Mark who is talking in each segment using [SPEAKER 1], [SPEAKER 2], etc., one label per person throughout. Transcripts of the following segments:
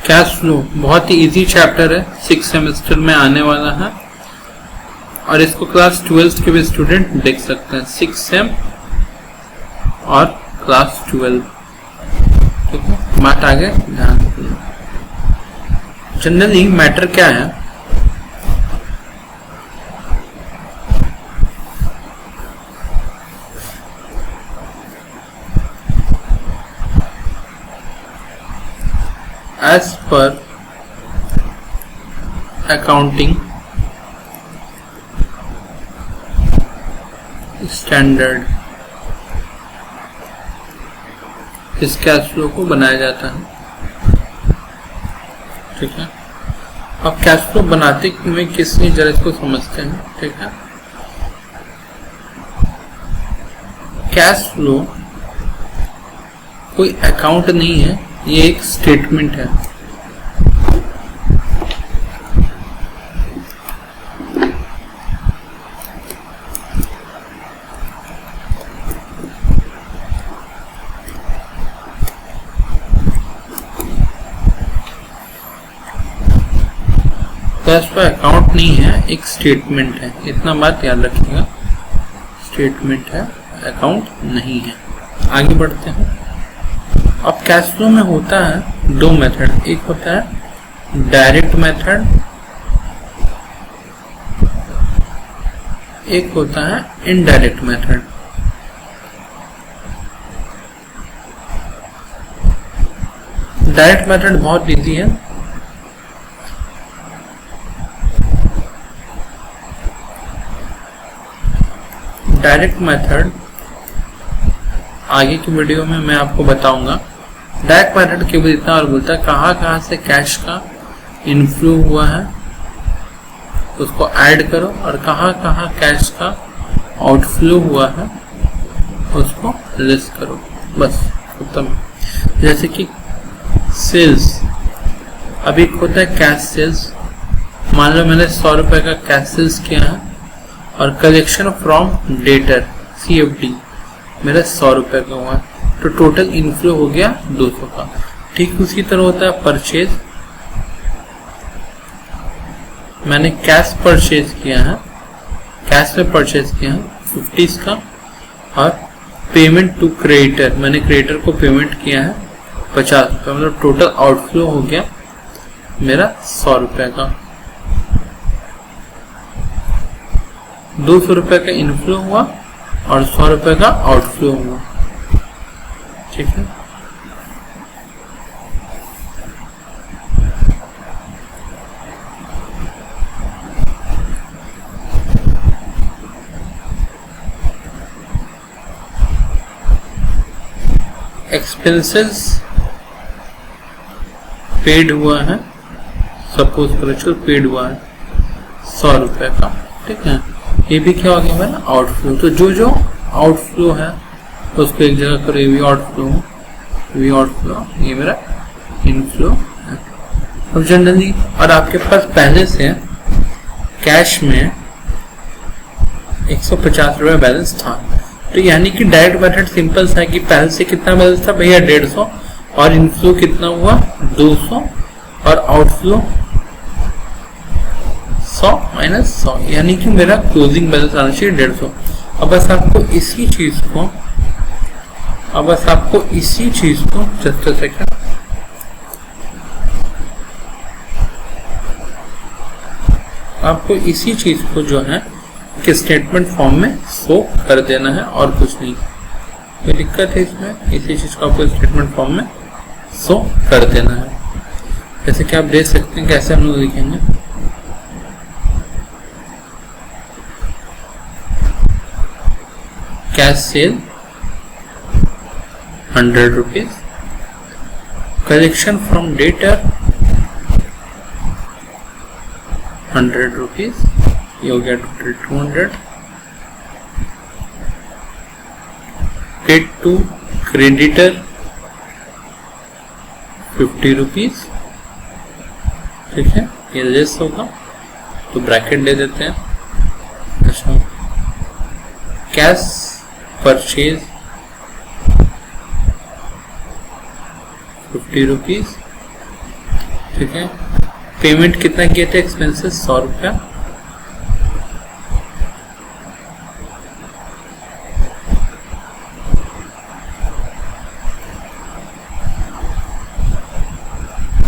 [SPEAKER 1] Cash flow बहुत ही easy chapter है, 6 semester में आने वाला है और इसको क्लास 12 के भी स्टूडेंट देख सकते हैं, 6 सेम और क्लास 12। ठीक है, बात आगे ध्यान। जनरली मैटर क्या है, as per accounting standard इस कैश फ्लो को बनाया जाता है। ठीक है, अब कैश फ्लो बनाते हुए किस लिए जरा इसको समझते हैं। ठीक है, कैश फ्लो कोई अकाउंट नहीं है, ये एक स्टेटमेंट है। कैश फ्लो अकाउंट नहीं है, एक स्टेटमेंट है, इतना बात याद रखिएगा। स्टेटमेंट है, अकाउंट नहीं है। आगे बढ़ते हैं। अब कैश फ्लो में होता है दो मेथड, एक होता है डायरेक्ट मेथड, एक होता है इनडायरेक्ट मेथड। डायरेक्ट मेथड बहुत इजी है। डायरेक्ट मेथड आगे की वीडियो में मैं आपको बताऊंगा। डायरेक्ट मेथड केवल इतना और बोलता है कहाँ से कैश का इनफ्लो हुआ है उसको ऐड करो और कहाँ कैश का आउटफ्लो हुआ है उसको लेस करो, बस खत्म। जैसे कि सेल्स, अभी होता है कैश सेल्स। मान लो मैंने 100 रुपए का कैश सेल्स किया है और कलेक्शन फ्रॉम डेटर CFD मेरा 100 रुपए का हुआ, तो टोटल इनफ्लो हो गया 200 का। ठीक उसी तरह होता है परचेज। मैंने कैश परचेज किया है, कैश में परचेज किया है 50 का, और पेमेंट टू क्रेडिटर, मैंने क्रेडिटर को पेमेंट किया है 50 रुपये, मतलब टोटल आउटफ्लो हो गया मेरा 100 रुपए का। 200 रुपए का इनफ्लो हुआ और 100 रुपए का आउटफ्लो हुआ। ठीक है, एक्सपेंसेस पेड हुआ है, सपोज करो पेड हुआ है 100 रुपए का। ठीक है, ये भी क्या हो गया मेरा आउटफ्लो। तो जो आउटफ्लो है उसको एक जगह करो, ये भी आउटफ्लो, ये मेरा इनफ्लो है। अब जनरली और आपके पास पहले से कैश में 150 रुपए बैलेंस था, तो यानी कि डायरेक्ट मेथड सिंपल सा है कि पहले से कितना बैलेंस था भैया 150, और इनफ्लो कितना हुआ 200, और आउटफ्लो 100 माइनस 100, यानी कि मेरा क्लोजिंग बैलेंस आना चाहिए 150। अब बस आपको इसी चीज को जस्ट अ सेकंड, आपको इसी चीज को जो है कि स्टेटमेंट फॉर्म में शो कर देना है और कुछ नहीं। कोई दिक्कत है इसमें? इसी चीज को आपको स्टेटमेंट फॉर्म में शो कर देना है। जैसे कि आप देख सकते हैं कैसे हम लोग लिखेंगे, cash sale 100 rupees, collection from debtor 100 rupees, ये हो गया total 200, paid to creditor 50 rupees. ठीक है, ये लेस होगा तो ब्रैकेट दे देते हैं। अच्छा, कैश परचेज 50 रुपीज, ठीक है। पेमेंट कितना किए थे एक्सपेंसेस 100 रुपया।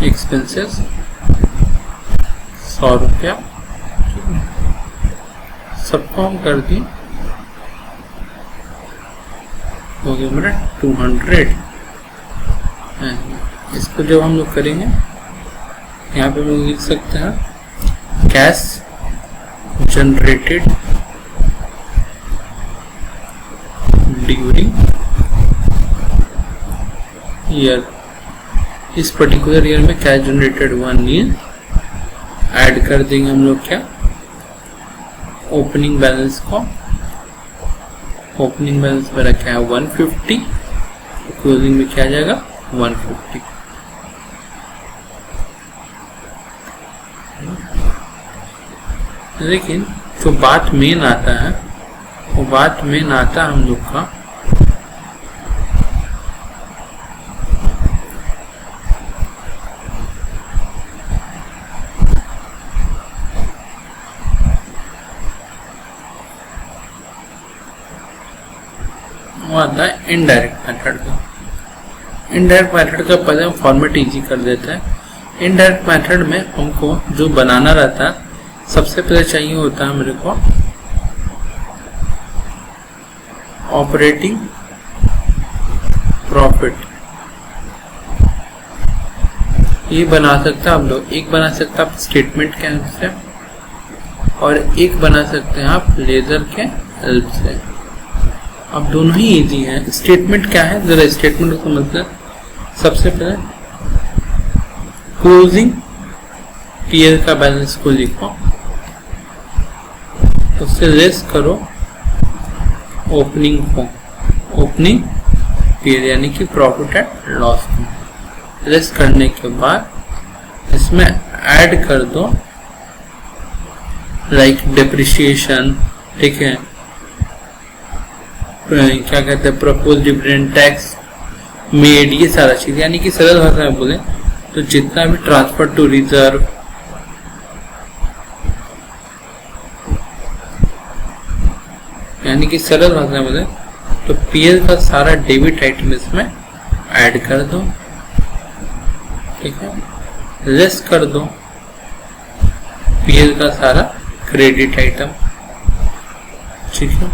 [SPEAKER 1] एक्सपेंसेस 100 रुपया, सबको हम कर दिए, हो गया मेरा 200। इसको जब हम लोग करेंगे यहाँ पे हम लोग लिख सकते हैं कैश जनरेटेड ड्यूरिंग ईयर। इस पर्टिकुलर ईयर में कैश जनरेटेड हुआ नहीं है, ऐड कर देंगे हम लोग क्या, ओपनिंग बैलेंस को। ओपनिंग बैलेंस मेरा क्या है 150, क्लोजिंग में क्या आ जाएगा 150। लेकिन जो बात मेन आता है, वो बात मेन आता है हम लोग का वो आता है इनडायरेक्ट मेथड का। इनडायरेक्ट मेथड का पहले हम फॉर्मेट इजी कर देते हैं। इनडायरेक्ट मेथड में हमको जो बनाना रहता है, सबसे पहले चाहिए होता है मेरे को ऑपरेटिंग प्रॉफिट। ये बना सकते हैं आप लोग, एक बना सकते हैं आप स्टेटमेंट के हेल्प से, और एक बना सकते हैं आप लेजर के हेल्प से। अब दोनों ही इजी हैं। स्टेटमेंट क्या है, जरा स्टेटमेंट को समझते हैं। सबसे पहले क्लोजिंग पीएल का बैलेंस को लिखो, उससे लेस करो ओपनिंग को, ओपनिंग पीएल यानी कि प्रॉफिट एंड लॉस को। लेस करने के बाद इसमें ऐड कर दो लाइक डेप्रिसिएशन, ठीक है, क्या कहते हैं प्रपोज डिविडेंड, टैक्स मेड, ये सारा चीज। यानी कि सरल भाषा में बोले तो जितना भी ट्रांसफर टू रिजर्व, यानी कि सरल भाषा में बोले तो पीएल का सारा डेबिट आइटम इसमें ऐड कर दो, ठीक है। लेस कर दो पीएल का सारा क्रेडिट आइटम, ठीक है।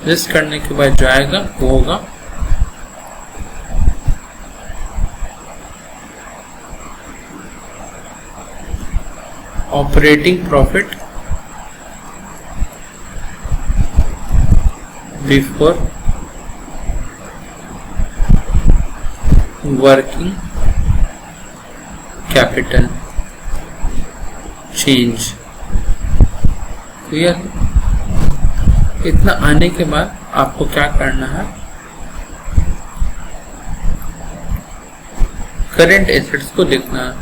[SPEAKER 1] लेस करने के बाद जो आएगा वो होगा operating profit before working capital change. Clear? इतना आने के बाद आपको क्या करना है, करंट एसेट्स को देखना है।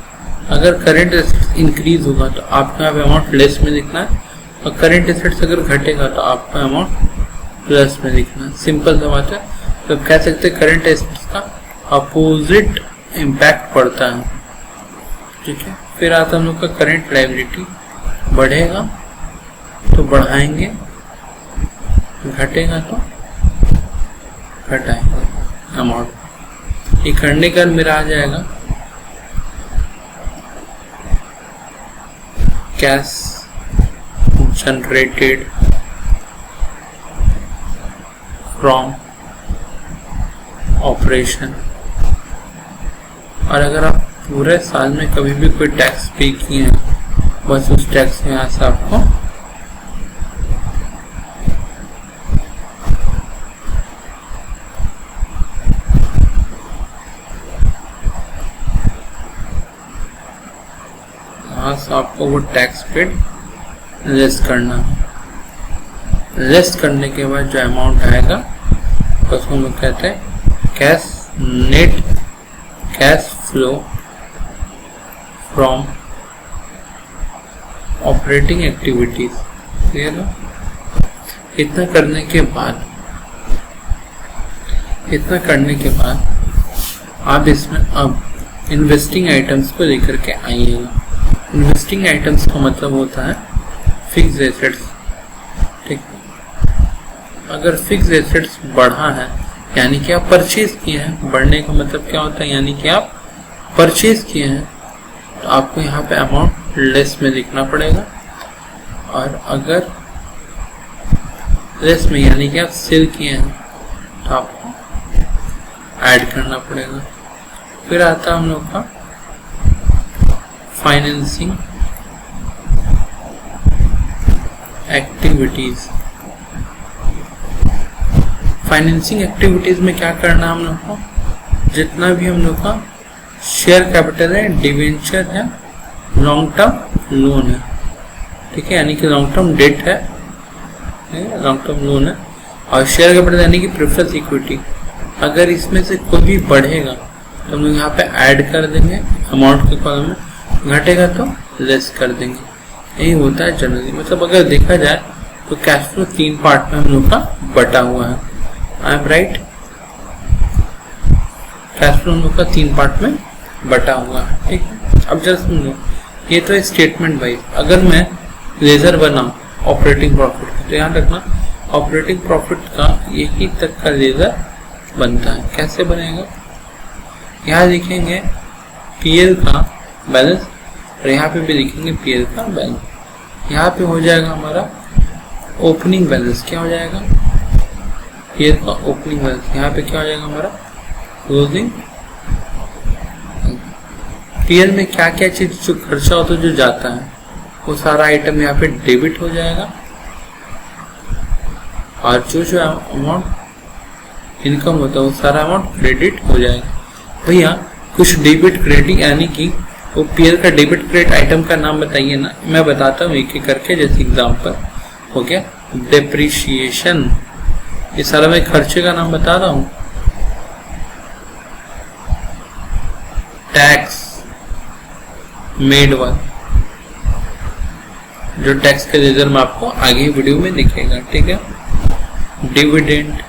[SPEAKER 1] अगर करंट एसेट्स इंक्रीज होगा तो आपका अमाउंट लेस में लिखना है, और करंट एसेट्स अगर घटेगा तो आपका अमाउंट प्लस में लिखना है। सिंपल सा बात है। तो कह सकते हैं करंट एसेट्स का अपोजिट इम्पैक्ट पड़ता है, ठीक है। फिर आता हम लोग का करंट लायबिलिटी, बढ़ेगा तो बढ़ाएंगे, घटेगा तो घटाएंगे अमाउंट। ये करने का मेरा आ जाएगा कैश जनरेटेड फ्रॉम ऑपरेशन। और अगर आप पूरे साल में कभी भी कोई टैक्स पे किए हैं, बस उस टैक्स में यहाँ से आपको यहाँ से आपको वो टैक्स पेड लेस करना है। लेस करने के बाद जो अमाउंट आएगा उसको हम कहते हैं cash net cash flow from operating activities. Clear है? इतना करने के बाद आप इसमें अब इन्वेस्टिंग आइटम्स को लेकर के आइएगा। इन्वेस्टिंग आइटम्स का मतलब होता है फिक्स एसेट्स, ठीक है। अगर फिक्स एसेट्स बढ़ा है यानी कि आप परचेज किए हैं, बढ़ने का मतलब क्या होता है, यानी कि आप परचेज किए हैं, तो आपको यहाँ पे अमाउंट लेस में लिखना पड़ेगा। और अगर लेस में यानी कि आप सेल किए हैं तो आपको ऐड करना पड़ेगा। फिर आता है हम लोग का फाइनेंसिंग एक्टिविटीज। फाइनेंसिंग एक्टिविटीज में क्या करना है हम लोग को, जितना भी हम लोग का शेयर कैपिटल है, डिवेंचर है, लॉन्ग टर्म लोन है, ठीक है, यानी कि लॉन्ग टर्म डेट है, लॉन्ग टर्म लोन है, और शेयर कैपिटल यानी कि प्रेफरेंस इक्विटी, अगर इसमें से कोई भी बढ़ेगा तो हम लोग यहाँ पे ऐड कर देंगे अमाउंट के कॉलम में, घटेगा तो लेस कर देंगे। यही होता है जनरली। मतलब अगर देखा जाए तो कैश फ्लो 3 पार्ट में हम लोग का बटा हुआ है। I am right? Cash flow हम लोग का 3 पार्ट में बटा हुआ है, ठीक है। अब जस्ट सुनो, ये तो स्टेटमेंट वाइज। अगर मैं लेजर बनाऊं ऑपरेटिंग प्रॉफिट का, तो याद रखना ऑपरेटिंग प्रॉफिट का यही तक का लेजर बनता है। कैसे बनेगा, यहाँ लिखेंगे पीएल का बैलेंस और यहाँ पे भी लिखेंगे पीएल का बैलेंस। यहाँ पे हो जाएगा हमारा ओपनिंग बैलेंस, क्या हो जाएगा, पीएल का ओपनिंग बैलेंस। यहाँ पे क्या हो जाएगा हमारा क्लोजिंग। पीएल में क्या क्या चीज जो खर्चा होता है, जो जाता है, वो सारा आइटम यहाँ पे डेबिट हो जाएगा, और जो अमाउंट इनकम होता है वो सारा अमाउंट क्रेडिट हो जाएगा। भैया कुछ डेबिट क्रेडिट यानी कि वो पीएल का डेबिट क्रेडिट आइटम का नाम बताइए ना, मैं बताता हूँ एक एक करके। जैसे एग्जांपल हो गया डेप्रिसिएशन, ये सारा मैं खर्चे का नाम बता रहा हूँ। टैक्स मेड वन, जो टैक्स के लेजर में आपको आगे वीडियो में दिखेगा, ठीक है। डिविडेंड,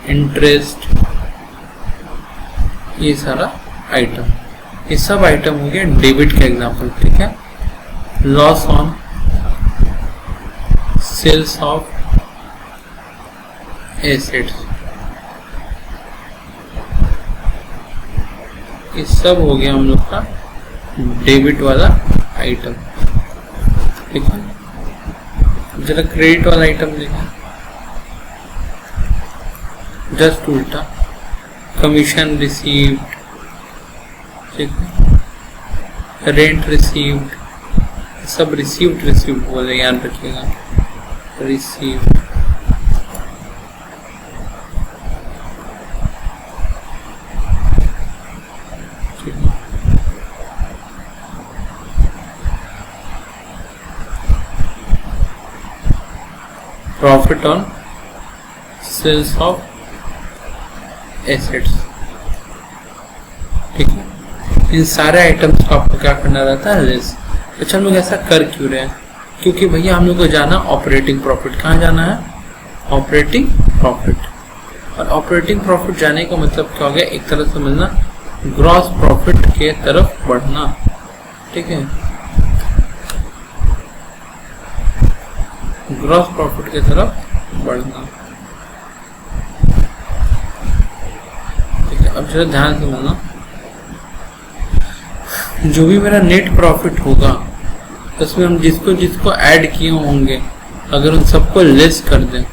[SPEAKER 1] इंटरेस्ट, ये सारा आइटम, ये सब आइटम हो गया डेबिट का एग्जांपल, ठीक है। Loss on sales of assets, ये सब हो गया हम लोग का डेबिट वाला आइटम, ठीक है। जरा क्रेडिट वाला आइटम देखा, जस्ट उल्टा, कमीशन रिसीव्ड, ठीक है, रेंट रिसीव्ड, सब रिसीव्ड बोले, याद रखिएगा, received. Profit on sales of assets, ठीक है। इन सारे आइटम्स को आपको क्या करना रहता है, लेस। अच्छा हम लोग ऐसा कर क्यों रहे हैं, क्योंकि भैया हम लोग को जाना ऑपरेटिंग प्रॉफिट। कहाँ जाना है, ऑपरेटिंग प्रॉफिट। और ऑपरेटिंग प्रॉफिट जाने का मतलब क्या हो गया, एक तरह से मिलना ग्रॉस प्रॉफिट के तरफ बढ़ना, ठीक है, ग्रॉस प्रॉफिट की तरफ बढ़ना, ठीक है। अब जरा ध्यान से माना, जो भी मेरा नेट प्रॉफिट होगा उसमें हम जिसको ऐड किए होंगे, अगर उन सबको लेस कर दें,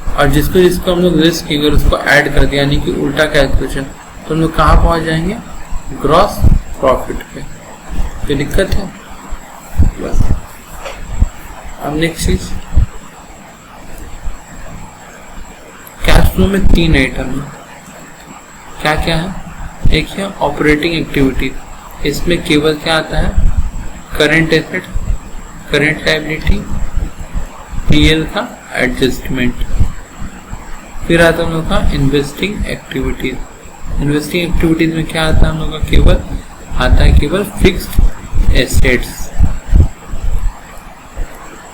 [SPEAKER 1] और जिसको हम लोग लेस किए अगर उसको ऐड कर दें, यानी कि उल्टा कैलकुलेशन, तो हम लोग कहाँ पहुंच जाएंगे, ग्रॉस प्रॉफिट पे। कोई दिक्कत है, बस। अब नेक्स्ट चीज, कैश फ्लो में 3 आइटम है, क्या क्या है, एक है ऑपरेटिंग एक्टिविटी, इसमें केवल क्या आता है, current asset, current liability, PL का एडजस्टमेंट। फिर आता है हम लोग का इन्वेस्टिंग एक्टिविटीज। इन्वेस्टिंग एक्टिविटीज में क्या आता है हम लोग का, केवल आता है केवल फिक्स्ड एसेट्स।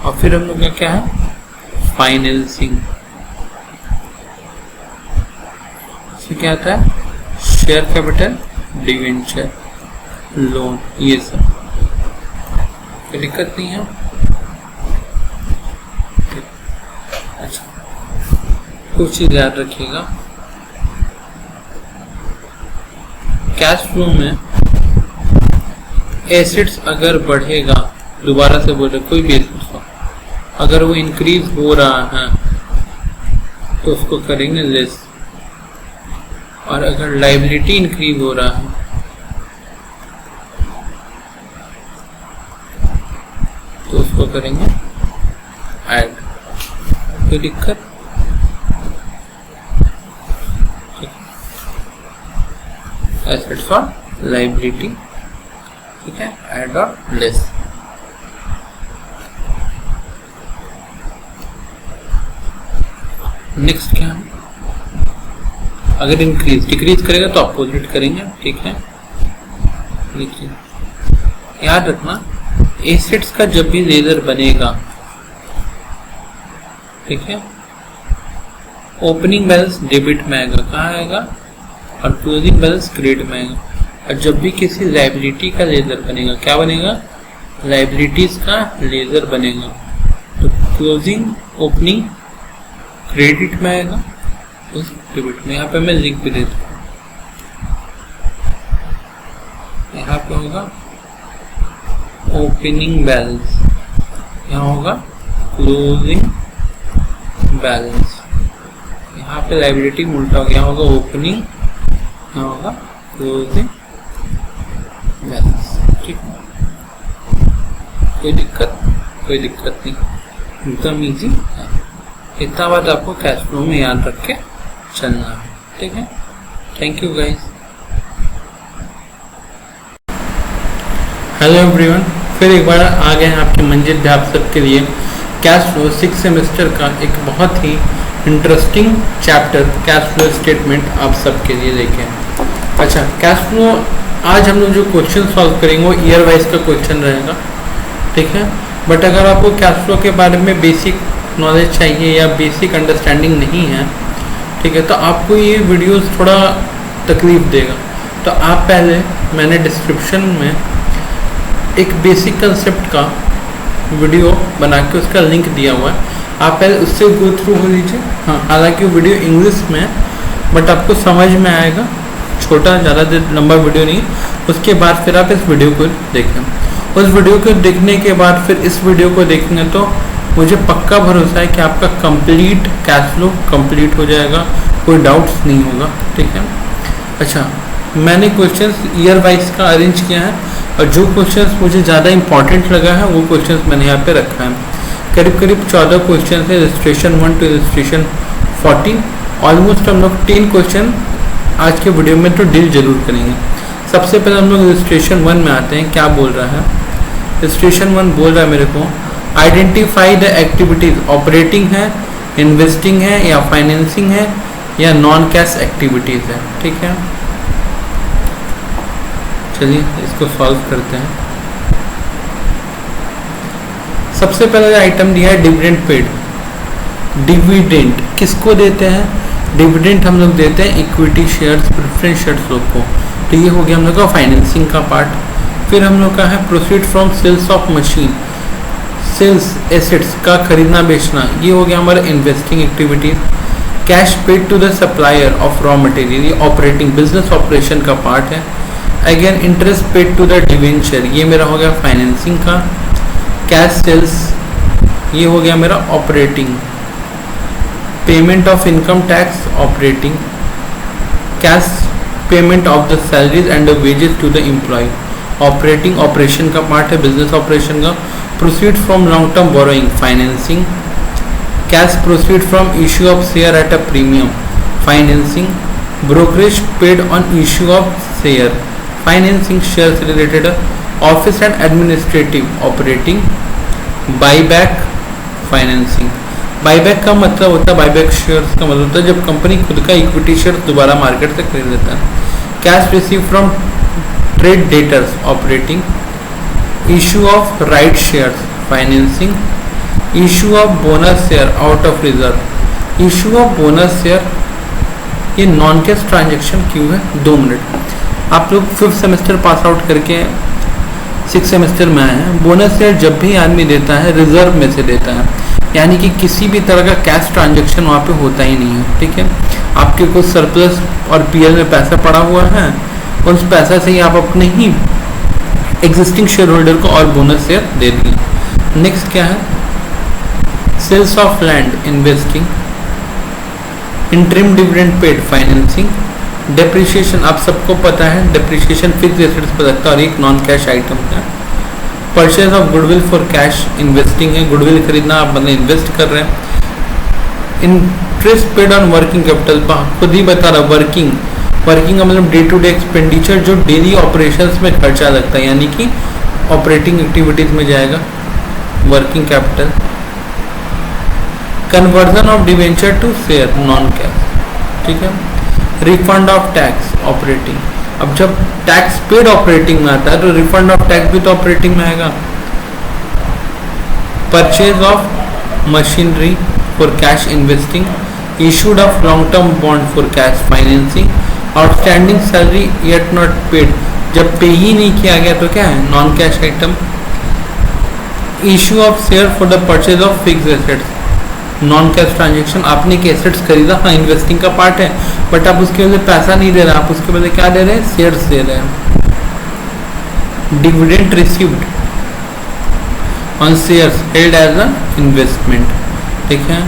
[SPEAKER 1] और फिर हम लोग का क्या है, फाइनेंसिंग, इसमें क्या आता है, शेयर कैपिटल, डिवेंचर, लोन, ये सब कोई दिक्कत नहीं है। अच्छा, कुछ चीज याद रखिएगा, कैश फ्लो में एसेट्स अगर बढ़ेगा, दोबारा से बोल रहे कोई भी एसेट्स हो, अगर वो इंक्रीज हो रहा है तो उसको करेंगे लेस, और अगर लायबिलिटी इंक्रीज हो रहा है तो उसको करेंगे ऐड। कोई दिक्कत? एसेट्स और लायबिलिटी, ठीक है, ऐड और लेस। नेक्स्ट क्या है, अगर इंक्रीज डिक्रीज करेगा तो अपोजिट करेंगे, ठीक है। देखिए याद रखना, एसेट्स का जब भी लेजर बनेगा, ठीक है, ओपनिंग बैलेंस डेबिट में आएगा, कहाँ आएगा, और क्लोजिंग बैलेंस क्रेडिट में आएगा। और जब भी किसी लायबिलिटी का लेजर बनेगा, क्या बनेगा, लायबिलिटीज का लेजर बनेगा, तो क्लोजिंग ओपनिंग क्रेडिट में आएगा, उस डेबिट में। यहाँ पे मैं लिख भी देता हूँ, यहाँ पे होगा ओपनिंग बैलेंस, यहाँ होगा क्लोजिंग बैलेंस, यहाँ पे लायबिलिटी उल्टा हो गया, यहाँ होगा ओपनिंग, यहाँ होगा क्लोजिंग बैलेंस, ठीक है। कोई दिक्कत नहीं, एकदम इजी है। इतना बात आपको कैश फ्लो में याद रख के चलना है, ठीक है। Thank you guys. Hello everyone, फिर एक बार आ गए हैं आपकी मंजिल पे आप सबके लिए। कैश फ्लो 6 सेमेस्टर का एक बहुत ही interesting chapter cash flow statement आप सबके लिए लेके आए। अच्छा, कैश फ्लो आज हम लोग जो क्वेश्चन सॉल्व करेंगे वो ईयर वाइज का क्वेश्चन रहेगा, ठीक है। बट अगर आपको कैश फ्लो के बारे में बेसिक नॉलेज चाहिए या बेसिक अंडरस्टैंडिंग नहीं है, ठीक है, तो आपको ये वीडियोस थोड़ा तकलीफ देगा। तो आप पहले, मैंने डिस्क्रिप्शन में एक बेसिक कंसेप्ट का वीडियो बना के उसका लिंक दिया हुआ है, आप पहले उससे गो थ्रू हो लीजिए। हाँ, हालांकि वीडियो इंग्लिश में है बट आपको समझ में आएगा, छोटा ज़्यादा लंबा वीडियो नहीं। उसके बाद फिर आप इस वीडियो को देखें। उस वीडियो को देखने के बाद फिर इस वीडियो को देखेंगे तो मुझे पक्का भरोसा है कि आपका कंप्लीट कैश फ्लो कंप्लीट हो जाएगा, कोई डाउट्स नहीं होगा, ठीक है। अच्छा, मैंने क्वेश्चंस ईयर वाइज का अरेंज किया है और जो क्वेश्चंस मुझे ज़्यादा इंपॉर्टेंट लगा है वो क्वेश्चंस मैंने यहाँ पे रखा है। करीब 14 क्वेश्चन है, रजिस्ट्रेशन 1 टू रजिस्ट्रेशन 14। ऑलमोस्ट हम लोग 10 क्वेश्चन आज के वीडियो में तो डील जरूर करेंगे। सबसे पहले हम लोग रजिस्ट्रेशन 1 में आते हैं। क्या बोल रहा है रजिस्ट्रेशन 1? बोल रहा है मेरे को आइडेंटिफाई द एक्टिविटीज, ऑपरेटिंग है, इन्वेस्टिंग है या फाइनेंसिंग है या नॉन कैश एक्टिविटीज है, ठीक है। चलिए इसको सॉल्व करते हैं। सबसे पहला आइटम दिया है डिविडेंड पेड। डिविडेंड किसको देते हैं? डिविडेंड हम लोग देते हैं इक्विटी शेयर्स, प्रेफरेंस शेयर्स लोग को। तो ये हो गया हम लोग का फाइनेंसिंग का पार्ट। फिर हम लोग का है proceed from sales of machine, sales assets का खरीदना बेचना, ये हो गया हमारा investing activities. Cash paid to the supplier of raw material, ये ऑपरेटिंग बिजनेस ऑपरेशन का पार्ट है। Again interest paid to the debenture, ये मेरा हो गया फाइनेंसिंग का। कैश सेल्स, ये हो गया मेरा operating. Payment of income tax, operating. Cash payment of the salaries and the wages to the employ, operating operation का पार्ट है, बिजनेस ऑपरेशन का। Proceed from long term borrowing, financing. Cash proceed from issue of share at a premium, financing. Brokerage paid on issue of share, financing. Share से related office and administrative, operating. Buyback, financing. Buyback का मतलब होता है, buyback shares का मतलब होता है जब कंपनी खुद का इक्विटी शेयर दोबारा मार्केट से खरीद लेता है। Cash receive from trade debtors, operating. Issue of right shares, financing. Issue of bonus share out of reserve, issue of bonus share ये नॉन कैश ट्रांजेक्शन क्यों है? 2 मिनट। आप लोग 5th सेमेस्टर पास आउट करके 6th सेमेस्टर में आए हैं। Bonus share जब भी आदमी देता है रिजर्व में से देता है, यानी कि किसी भी तरह का कैश ट्रांजेक्शन वहाँ पे होता ही नहीं है। ठीक है, आपके कुछ सरप्लस और पीएल में पैसा पड़ा हुआ है, उस पैसा से ही आप अपने ही एग्जिस्टिंग शेयर होल्डर को और बोनस शेयर दे दिए। नेक्स्ट क्या है? Sales of land, investing, interim dividend paid, financing, depreciation. आप सबको पता है डेप्रिसिएशन फिक्स एसेट्स पर लगता है और एक नॉन कैश आइटम है। Purchase of goodwill for cash, investing है, गुडविल खरीदना, आप मतलब इन्वेस्ट कर रहे हैं। Interest paid on working capital, खुद ही बता रहा, वर्किंग का मतलब डे टू डे एक्सपेंडिचर जो डेली ऑपरेशंस में खर्चा लगता है, यानी कि ऑपरेटिंग एक्टिविटीज में जाएगा working capital. Conversion of debenture to share, non cash. ठीक है, रिफंड ऑफ टैक्स, ऑपरेटिंग। अब जब टैक्स पेड ऑपरेटिंग में आता है तो रिफंड ऑफ टैक्स भी तो ऑपरेटिंग में आएगा। Purchase of machinery for cash, investing, issued of long term bond for cash, financing, outstanding salary yet not paid, जब पे ही नहीं किया गया तो क्या है? Non cash item. Issue of share for the purchase of fixed assets, non cash transaction. आपने के एसेट्स खरीदा, हाँ इन्वेस्टिंग का पार्ट है, बट आप उसके बदले पैसा नहीं दे रहे, आप उसके बदले क्या दे रहे हैं? शेयर्स दे रहे हैं। Dividend received on shares held as a investment. ठीक है,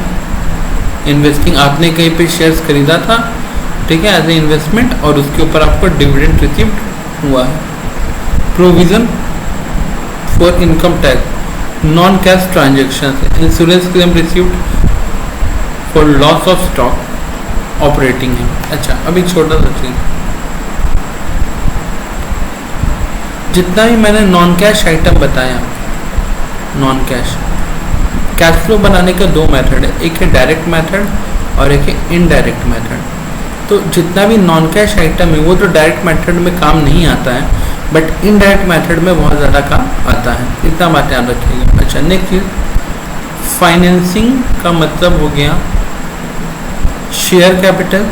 [SPEAKER 1] इन्वेस्टिंग, आपने कहीं पे शेयर्स खरीदा था, ठीक है, एज ए इन्वेस्टमेंट, और उसके ऊपर आपको डिविडेंड रिसीव्ड हुआ है। Provision for income tax, non cash transaction. Insurance claim received for loss of stock, operating है। अच्छा, अभी छोटा सा चीज, जितना भी मैंने नॉन कैश आइटम बताया, नॉन कैश फ्लो बनाने का 2 मेथड है, एक है डायरेक्ट मेथड और एक है इनडायरेक्ट मेथड। तो जितना भी नॉन कैश आइटम है वो तो डायरेक्ट मेथड में काम नहीं आता है, बट इनडायरेक्ट मेथड में बहुत ज़्यादा काम आता है, इतना बात याद रखिएगा। अच्छा, नेक्स्ट चीज, फाइनेंसिंग का मतलब हो गया शेयर कैपिटल,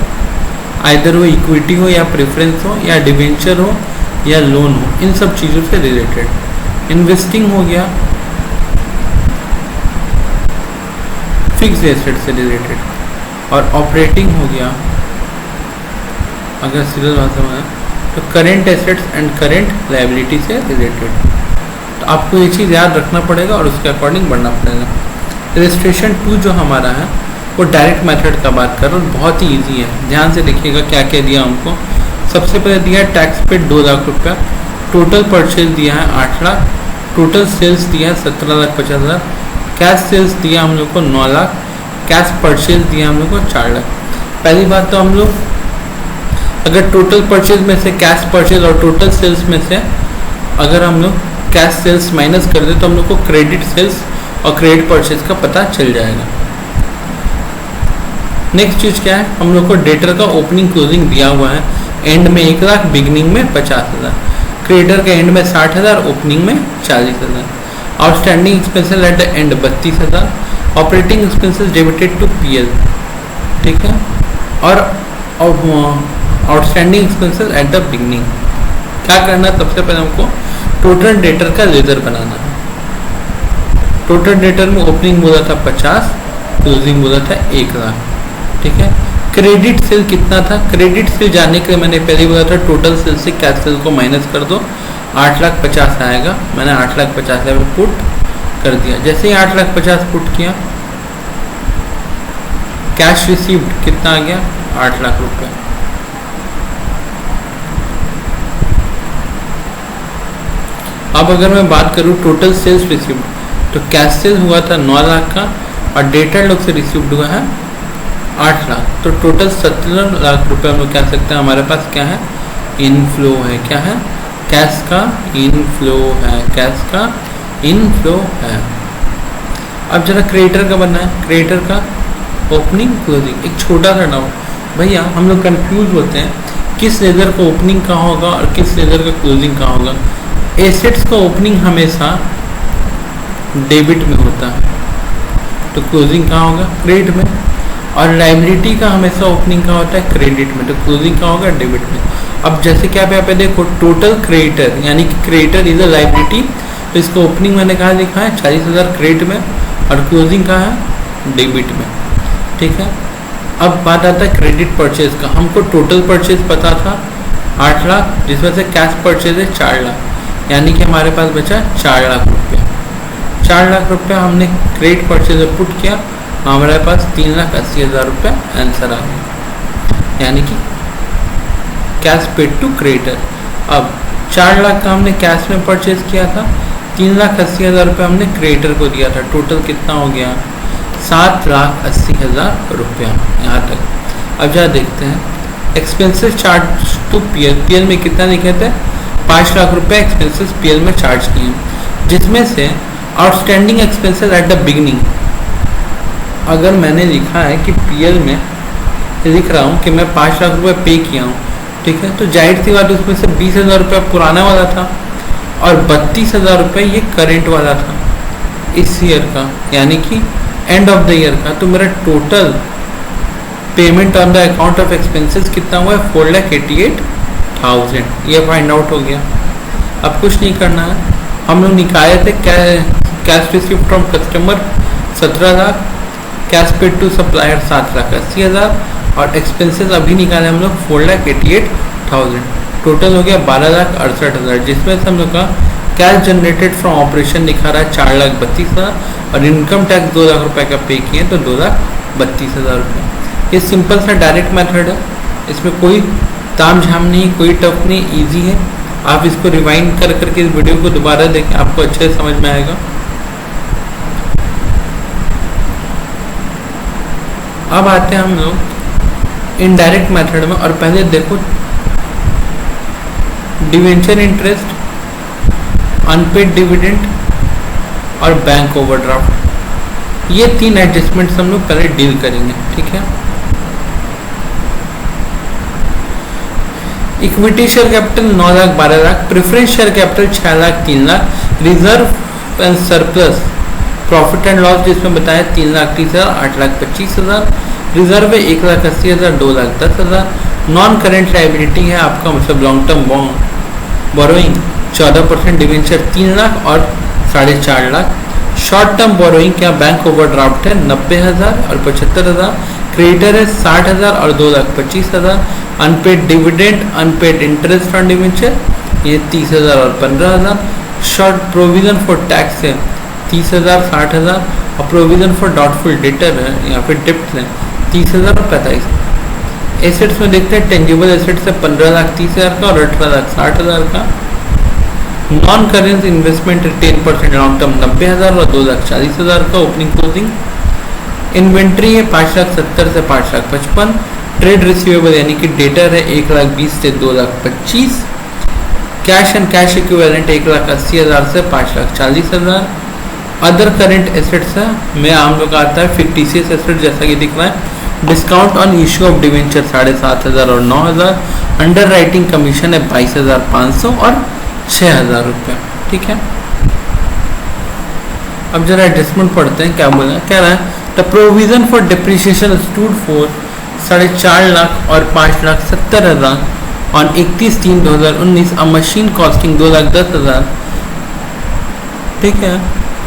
[SPEAKER 1] आइदर वो इक्विटी हो या प्रेफरेंस हो या डिवेंचर हो या लोन हो, इन सब चीज़ों से रिलेटेड। इन्वेस्टिंग हो गया फिक्स्ड एसेट से रिलेटेड, और ऑपरेटिंग हो गया, अगर सीरियल भाषा में तो current assets and current liability से रिलेटेड। तो आपको ये चीज़ याद रखना पड़ेगा और उसके अकॉर्डिंग बढ़ना पड़ेगा। रजिस्ट्रेशन 2 जो हमारा है वो डायरेक्ट मेथड का बात कर रहा हूँ, बहुत ही ईजी है, ध्यान से देखिएगा क्या क्या दिया हमको। सबसे पहले दिया है टैक्स पेड 2 लाख रुपया, टोटल परचेज दिया है 8 लाख, टोटल सेल्स दिया है 17,50,000, कैश सेल्स दिया हम लोग को 9 लाख, कैश परचेज दिया हम लोग को 4 लाख। पहली बात तो हम लोग अगर टोटल परचेज में से कैश परचेज और टोटल सेल्स में से अगर हम लोग कैश सेल्स माइनस कर दे तो हम लोग को क्रेडिट सेल्स और क्रेडिट परचेज का पता चल जाएगा। नेक्स्ट चीज क्या है, हम लोग को डेटर का ओपनिंग क्लोजिंग दिया हुआ है, एंड में 1 लाख, बिगनिंग में 50,000, क्रेडिटर के एंड में 60,000, ओपनिंग में 40,000, outstanding expenses at the end 32,000, operating expenses debited to PL, ठीक है, और outstanding expenses at the beginning. क्या करना है, सबसे पहले हमको टोटल डेटर का लेजर बनाना है। टोटल डेटर में ओपनिंग बोला था 50, क्लोजिंग बोला था 1 लाख, ठीक है। क्रेडिट सेल कितना था, क्रेडिट सेल जाने के लिए मैंने पहले बोला था टोटल सेल से कैश सेल को माइनस कर दो, 8,50,000 आएगा, मैंने 8,50,000 में पुट कर दिया। जैसे ही 8,50,000 पुट किया, कैश रिसीव्ड कितना आ गया, 8 लाख रुपए। अब अगर मैं बात करूं टोटल सेल्स रिसीव्ड, तो कैश सेल हुआ था 9 लाख का और डेटर लोग से रिसीव्ड हुआ है 8 लाख, तो टोटल 17 लाख रुपए हम लोग कह सकते हैं हमारे पास क्या है, इनफ्लो है। क्या है, कैश का इनफ्लो है, कैश का इनफ्लो है। अब जरा क्रेडिटर का बनना है, क्रेडिटर का ओपनिंग क्लोजिंग। एक छोटा सा डाउट भैया, हम लोग कंफ्यूज होते हैं किस लेजर का ओपनिंग कहाँ होगा और किस लेजर का क्लोजिंग कहाँ होगा। एसेट्स का ओपनिंग हमेशा डेबिट में होता है, तो क्लोजिंग कहाँ होगा, क्रेडिट में। और लाइबिलिटी का हमेशा ओपनिंग का होता है क्रेडिट में, तो क्लोजिंग का होगा डेबिट में। अब जैसे कि आप यहाँ पे देखो टोटल क्रेडिटर यानी कि क्रेडिटर इज अ लाइबिलिटी, तो इसका ओपनिंग मैंने कहा लिखा है 40,000 क्रेडिट में और क्लोजिंग का है डेबिट में, ठीक है। अब बात आता है क्रेडिट परचेज का। हमको टोटल परचेज पता था 8 लाख, जिसमें से कैश परचेज है 4 लाख, यानी कि हमारे पास बचा 4 लाख रुपया। 4 लाख रुपया हमने क्रेडिट परचेज में पुट किया, हमारे पास 3,80,000 रुपया आंसर आ गया, यानी कि कैश पेड टू क्रेडिटर। अब 4 लाख का हमने कैश में परचेज किया था, 3,80,000 रुपया हमने क्रेडिटर को दिया था, टोटल कितना हो गया 7,80,000 रुपया यहाँ तक। अब जरा देखते हैं expenses charge to PL. PL में कितना लिखे थे 5 लाख रुपये एक्सपेंसेस पीएल में चार्ज किए, जिसमें से outstanding expenses at the beginning, अगर मैंने लिखा है कि पीएल में लिख रहा हूँ कि मैं 5 लाख रुपये पे किया हूँ, ठीक है, तो जाहिर सी बात उसमें से 20,000 रुपया पुराना वाला था और 32,000 रुपये ये करेंट वाला था इस ईयर का, यानी कि एंड ऑफ द ईयर का। तो मेरा total payment on the account of expenses कितना हुआ है 4,88,000, ये फाइंड आउट हो गया। अब कुछ नहीं करना है, हम लोग निकाले थे cash received from customer 17 lakh, cash paid to supplier 7,80,000 और एक्सपेंसेस अभी निकाले हम लोग 4,88,000, टोटल हो गया 12,68,000, जिसमें से हम लोग का कैश जनरेटेड फ्रॉम ऑपरेशन दिखा रहा है 4,32,000 और इनकम टैक्स 2 लाख रुपए का पे किए तो 2,32,000 रुपये। ये सिंपल सा डायरेक्ट मेथड है, इसमें कोई ताम झाम नहीं, कोई टफ नहीं, इजी है। आप इसको रिवाइंड कर करके इस वीडियो को दोबारा देखें, आपको अच्छे से समझ में आएगा। अब आते हैं हम लोग इनडायरेक्ट मेथड में, और पहले देखो डिवेंचर इंटरेस्ट, अनपेड डिविडेंड और बैंक ओवरड्राफ्ट, ये 3 एडजस्टमेंट्स हम लोग पहले डील करेंगे, ठीक है। Equity share capital 9 lakh 12 lakh, preference share capital 6 lakh 3 lakh, reserve and surplus profit and loss जिसमें बताया 3,30,000 8,25,000, रिजर्व है 1,80,000 2,10,000, नॉन करेंट लाइबिलिटी है आपका मतलब long term bond borrowing 14%, debenture 3 lakh और 4.5 लाख, शॉर्ट टर्म बोरोइंग क्या बैंक ओवरड्राफ्ट है 90,000 और 75,000, क्रेडिटर है 60,000 और 2,25,000, unpaid dividend unpaid interest on debenture ये 30,000 और 15,000, शॉर्ट प्रोविजन फॉर टैक्स है 30,000 60,000 और प्रोविजन फॉर डाउटफुल डेटर है या फिर डिप्ट है 30,000 और 45,000। एसेट्स में देखते हैं टेंजिबल एसेट्स है 15,30,000 का और 18,60,000 का, non current investment 10% long term 90,000 और 2,40,000 का ओपनिंग क्लोजिंग, इन्वेंट्री है 5,70,000 से 5,55,000, ट्रेड रिसीवेबल यानी कि डेटर है 1,20,000 से 2,25,000, कैश एंड कैश इक्विवेलेंट 1,80,000 से 5,40,000, अदर करेंट एसेट्स है में आम लोग आता है फिक्टिशियस एसेट जैसा कि दिख रहा है, discount on issue of debenture 7,500 और 9,000, अंडर राइटिंग कमीशन है 22,500 और 6,000 रुपये, ठीक है। अब जरा एडजस्टमेंट पढ़ते हैं क्या बोला, क्या रहा है the provision for depreciation stood for 4.5 lakh और 5,70,000 ऑन 31/3/2019, अ मशीन कॉस्टिंग 2,10,000, ठीक है,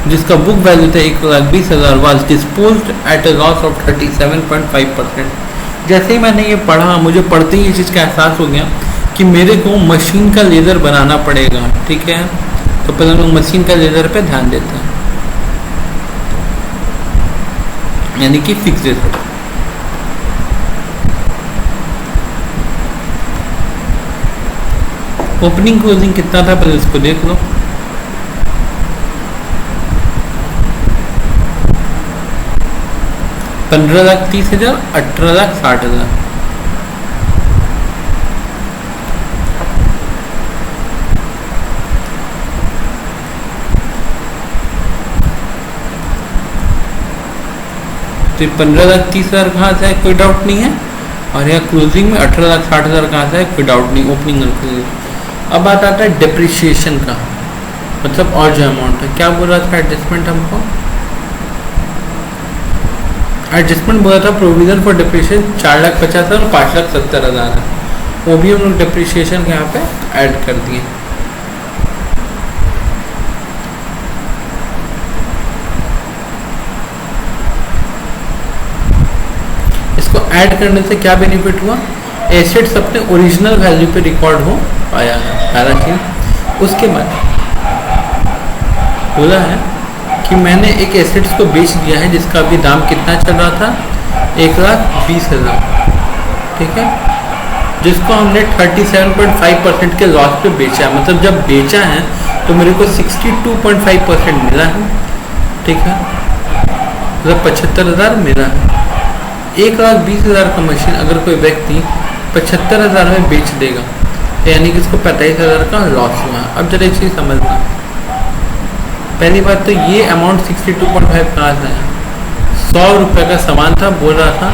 [SPEAKER 1] जिसका बुक वैल्यू था 1,20,000 was disposed at a loss of 37.5%। जैसे ही मैंने ये पढ़ा मुझे पढ़ते ही ये चीज़ का एहसास हो गया कि मेरे को मशीन का लेज़र बनाना पड़ेगा, ठीक है। तो पहले लोग मशीन का लेज़र पे ध्यान देते हैं, यानी कि फिक्स एसेट। ओपनिंग क्लोजिंग कितना था पहले इसको देख लो, 15,30,000 18,60,000, तो 15,30,000 कहाँ से है कोई डाउट नहीं है, और यहाँ क्लोजिंग में 18,60,000 कहाँ से है कोई डाउट नहीं, ओपनिंग और क्लोजिंग। अब बात आता है डिप्रिसिएशन का, मतलब और जो अमाउंट है क्या बोल रहा था एडजस्टमेंट हमको, एडजस्टमेंट बोला था प्रोविजन फॉर डिप्रिशिएशन 4,50,000 और 5,70,000 है, वो भी हम लोग डिप्रिशिएशन के यहाँ पे ऐड कर दिए। इसको ऐड करने से क्या बेनिफिट हुआ, एसेट्स अपने ओरिजिनल वैल्यू पे रिकॉर्ड हो पाया है, पहला चीज। उसके बाद बोला है कि मैंने एक एसेट्स को बेच दिया है जिसका अभी दाम कितना चल रहा था, 1,20,000, ठीक है, जिसको हमने 37.5% के लॉस पे बेचा है। मतलब जब बेचा है तो मेरे को 62.5% मिला है, ठीक है, मतलब 75,000 मिला है। 1,20,000 का मशीन अगर कोई व्यक्ति 75,000 में बेच देगा तो यानी कि उसको 45,000 का लॉस हुआ है। अब जरा एक चीज़ समझना, पहली बात तो ये अमाउंट 62.5 कहाँ से है, 100 रुपये का सामान था, बोल रहा था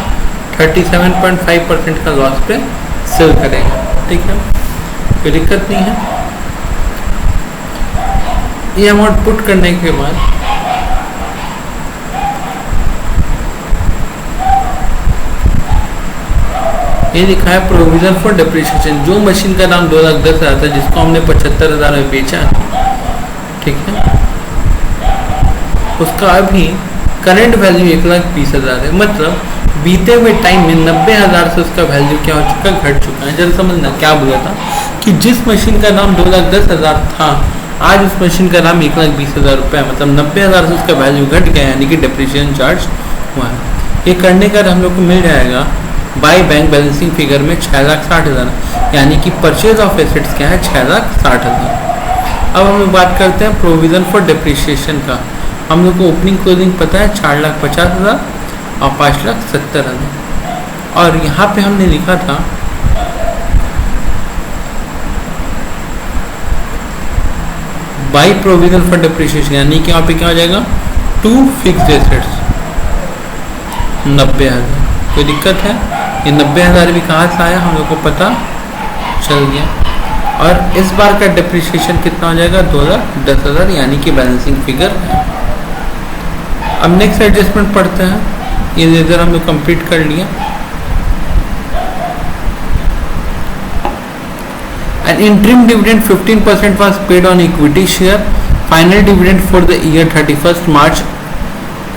[SPEAKER 1] 37.5% का लॉस पे सेल करेगा, ठीक है, कोई दिक्कत नहीं है। ये अमाउंट पुट करने के बाद ये लिखा है प्रोविजन फॉर डिप्रिशिएशन। जो मशीन का दाम 2,10,000 था जिसको हमने 75,000 में बेचा, ठीक है, उसका अभी करंट वैल्यू 1,20,000 है। मतलब बीते हुए टाइम में 90,000 से उसका वैल्यू क्या हो चुका, घट चुका है। जरा समझना क्या बोला था कि जिस मशीन का दाम 2,10,000 था, आज उस मशीन का दाम 1,20,000 रुपये है, मतलब 90,000 से उसका वैल्यू घट गया, यानी कि डिप्रिशिएशन चार्ज हुआ है। ये करने का हम लोग को मिल जाएगा बाय बैंक बैलेंसिंग फिगर में 6,60,000, यानी कि परचेज ऑफ एसेट्स क्या है, 6,60,000। अब हम लोग बात करते हैं प्रोविजन फॉर डिप्रिशिएशन का। हम लोग को ओपनिंग क्लोजिंग पता है 4,50,000 और 5,70,000, और यहाँ पे हमने लिखा था बाय प्रोविजन फॉर डिप्रिशिएशन, यानी कि यहाँ पे क्या हो जाएगा, 2 फिक्स्ड एसेट्स 90,000। कोई दिक्कत है, ये 90,000 भी कहाँ से आया हम लोग को पता चल गया। और इस बार का डिप्रिशिएशन कितना हो जाएगा, 2,10,000, यानी कि बैलेंसिंग फिगर है। अब नेक्स्ट एडजस्टमेंट पढ़ते हैं, ये लेजर हम लोग कंप्लीट कर लिया। An interim dividend 15% was paid on equity share. Final dividend for the year 31st March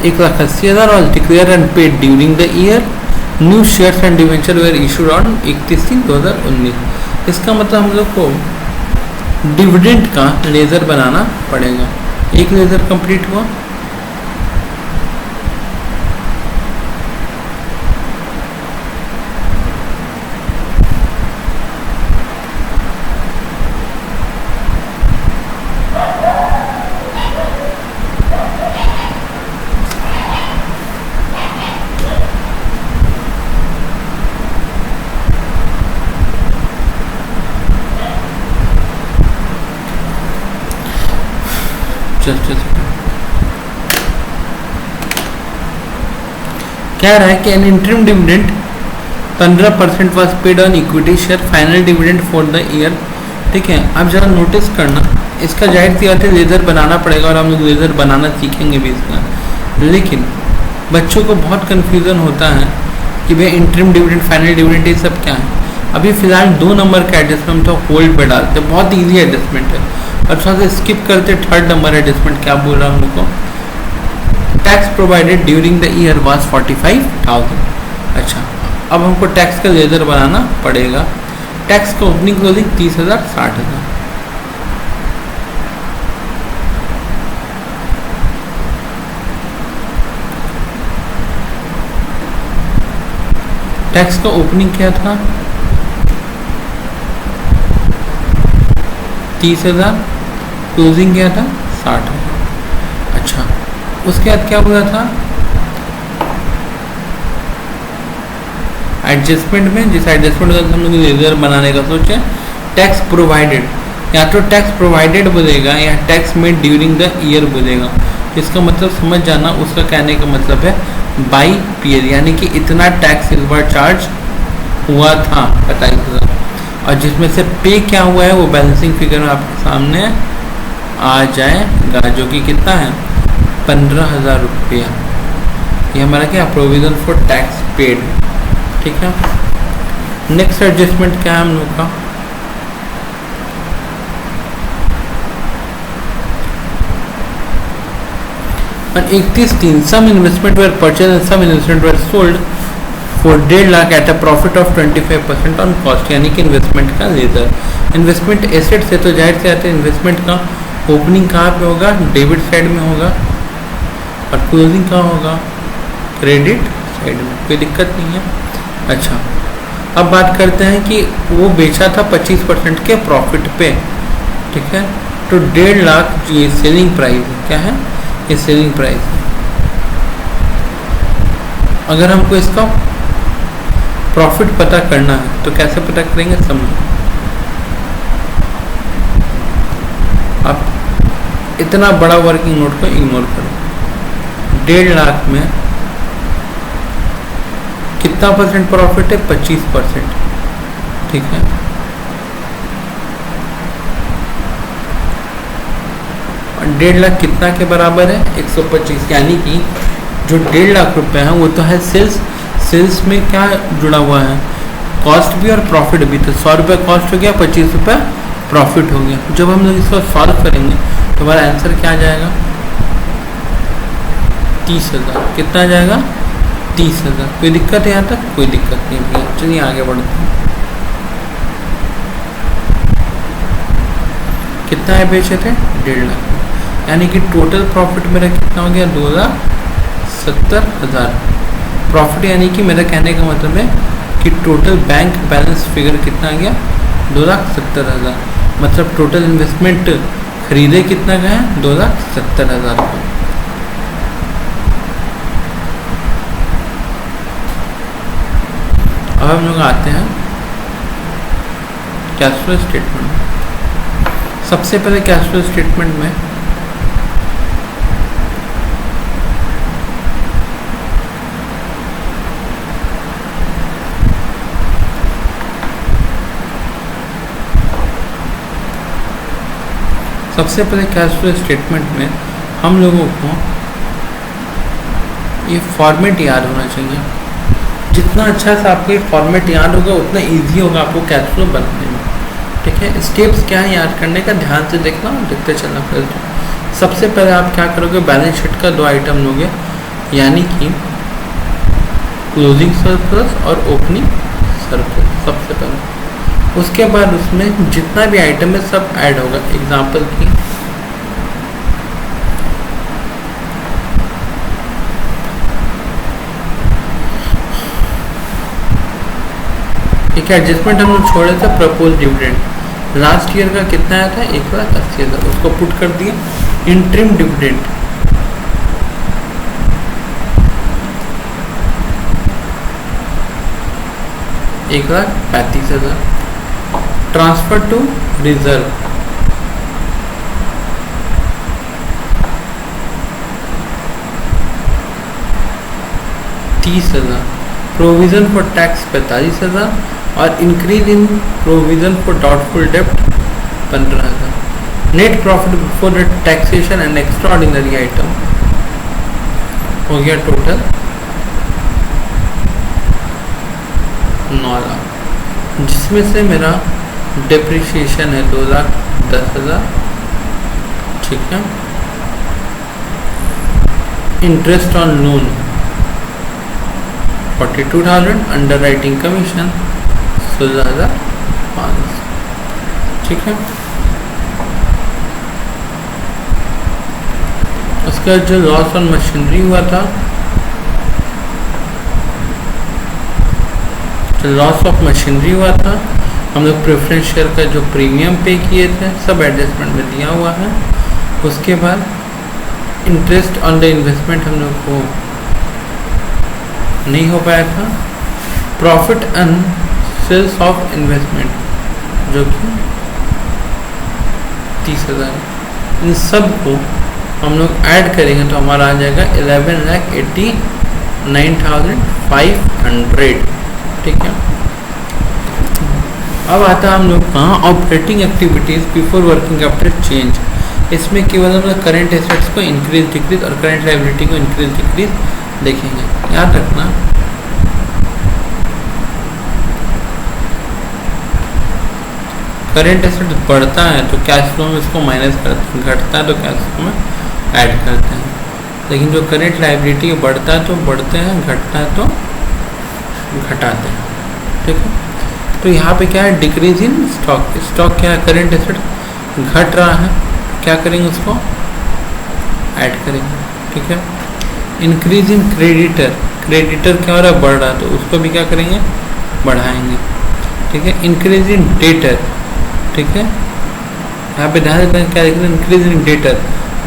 [SPEAKER 1] 1,80,000 was declared and paid during the year. New shares and debenture were issued on 31/3/2019। इसका मतलब हम लोग को dividend का ledger बनाना पड़ेगा। एक laser complete हुआ, क्या रहा है कि N interim dividend 15% was paid on equity share, final dividend for the year, ठीक है। अब जरा नोटिस करना, इसका जाहिर सी बात है लेजर बनाना पड़ेगा और हम लोग लेजर बनाना सीखेंगे भी इसका। लेकिन बच्चों को बहुत कन्फ्यूज़न होता है कि भाई इंटरिम डिविडेंड, फाइनल डिविडेंड, ये सब क्या है। अभी फिलहाल 2 नंबर का एडजस्टमेंट तो होल्ड पे डालते, बहुत ईजी एडजस्टमेंट है, और थोड़ा सा स्किप करते 3rd नंबर एडजस्टमेंट। क्या बोल रहा हूँ हम लोग को, tax provided during the year was 45,000। अच्छा, अब हमको टैक्स का लेजर बनाना पड़ेगा। टैक्स का ओपनिंग क्लोजिंग 30,000 60,000। टैक्स का ओपनिंग क्या था, 30,000, क्लोजिंग क्या था, 60,000। अच्छा, उसके बाद क्या हुआ था, एडजस्टमेंट में, जिस एडजस्टमेंट का हम लोग लेजर बनाने का सोचे, टैक्स प्रोवाइडेड, या तो टैक्स प्रोवाइडेड बोलेगा या tax made during the year बोलेगा। इसका मतलब समझ जाना, उसका कहने का मतलब है बाई पीरियड, यानी कि इतना टैक्स इस बार चार्ज हुआ था 45,000, और जिसमें से पे क्या हुआ है वो बैलेंसिंग फिगर में आपके सामने आ जाएगा, जो कि कितना है, 15,000 रुपया। ये हमारा क्या प्रोविजन फॉर टैक्स पेड, ठीक है। नेक्स्ट एडजस्टमेंट क्या है हम लोग का, on 31/3 some investment were purchased and some investment were sold for 1.5 lakh at a profit of 25% on cost, यानी कि इन्वेस्टमेंट का लेजर इन्वेस्टमेंट एसेट से तो जाहिर से आते हैं इन्वेस्टमेंट का ओपनिंग कहाँ पे होगा, डेबिट साइड में होगा और क्लोजिंग कहाँ होगा, क्रेडिट साइड में, कोई दिक्कत नहीं है। अच्छा, अब बात करते हैं कि वो बेचा था 25% के प्रॉफिट पे, ठीक है। तो 1.5 लाख ये सेलिंग प्राइस है, क्या है ये सेलिंग प्राइस है। अगर हमको इसका प्रॉफिट पता करना है तो कैसे पता करेंगे, समझो। आप इतना बड़ा वर्किंग नोट को इग्नोर करो, 1.5 लाख में कितना परसेंट प्रॉफिट है, 25%, ठीक है। और 1.5 लाख कितना के बराबर है, 125, यानी कि जो 1.5 लाख रुपए है वो तो है सेल्स, सेल्स में क्या जुड़ा हुआ है, कॉस्ट भी और प्रॉफिट भी। तो 100 रुपये कॉस्ट हो गया, 25 रुपये प्रॉफिट हो गया। जब हम लोग इसको सॉल्व करेंगे तो हमारा आंसर क्या आ जाएगा, 30,000। कितना आ जाएगा, 30,000। कोई दिक्कत है यहाँ तक, कोई दिक्कत नहीं भैया, चलिए आगे बढ़ते हैं। कितना है बेचे थे, 1.5 लाख, यानी कि टोटल प्रॉफिट मेरा कितना हो गया, 2,70,000 प्रॉफिट। यानी कि मेरा कहने का मतलब है कि टोटल बैंक बैलेंस फिगर कितना आ गया, 2,70,000। मतलब टोटल इन्वेस्टमेंट खरीदे कितना का है, 2,70,000 का। अब हम लोग आते हैं कैश फ्लो स्टेटमेंट। सबसे पहले कैश फ्लो स्टेटमेंट में सबसे पहले कैश फ्लो स्टेटमेंट में हम लोगों को ये फॉर्मेट याद होना चाहिए। जितना अच्छा से आपको ये फॉर्मेट याद होगा उतना इजी होगा आपको कैश फ्लो बनाने में, ठीक है। स्टेप्स क्या है याद करने का, ध्यान से देखना और देखते चलना। फिर तो सबसे पहले आप क्या करोगे, बैलेंस शीट का 2 आइटम लोगे, यानी कि क्लोजिंग सरप्लस और ओपनिंग सरप्लस सबसे पहले। उसके बाद उसमें जितना भी आइटम है सब ऐड होगा। एग्जाम्पल की एक एडजस्टमेंट हम लोग छोड़े थे, प्रपोज डिविडेंड लास्ट ईयर का कितना आया था, 1,80,000, उसको पुट कर दिए। Interim dividend $1,35,000। Transfer to reserve $30,000। Provision for tax 45,000 और increase in provision for doubtful डेब्ट 15,000। Net profit before taxation and extraordinary item हो गया टोटल 9 लाख, जिसमें से मेरा डिप्रिसिएशन है 2,10,000, ठीक है। Interest on loan 42,000, under writing commission 16,500, ठीक है। उसका जो लॉस ऑन मशीनरी हुआ था, जो लॉस ऑफ मशीनरी हुआ था, हम लोग प्रेफरेंस शेयर का जो प्रीमियम पे किए थे सब एडजस्टमेंट में दिया हुआ है। उसके बाद इंटरेस्ट ऑन द इन्वेस्टमेंट हम लोग को नहीं हो पाया था। Profit and sales of investment जो कि 30,000, इन सब को हम लोग ऐड करेंगे तो हमारा आ जाएगा 11,89,500, ठीक है। अब आता है हम लोग कहाँ, operating activities before working capital change. इसमें केवल हम लोग करेंट एसेट्स को इंक्रीज डिक्रीज और करेंट लायबिलिटी को इंक्रीज डिक्रीज देखेंगे। याद रखना करेंट एसेट बढ़ता है तो कैश फ्लो में इसको माइनस करते हैं, घटता है तो कैश फ्लो में ऐड करते हैं। लेकिन जो करेंट लायबिलिटी बढ़ता है तो बढ़ते हैं, घटता है तो घटाते हैं। ठीक है, तो यहाँ पे क्या है, डिक्रीज इन स्टॉक। स्टॉक क्या है, करेंट एसेट घट रहा है, क्या करेंगे उसको ऐड करेंगे। ठीक है, इंक्रीज इन क्रेडिटर, क्रेडिटर क्या हो रहा है, बढ़ रहा है, तो उसको भी क्या करेंगे, बढ़ाएंगे। ठीक है, इंक्रीज इन डेटर, ठीक है, यहाँ पे ध्यान देना क्या देखेंगे, इंक्रीज इन डेटर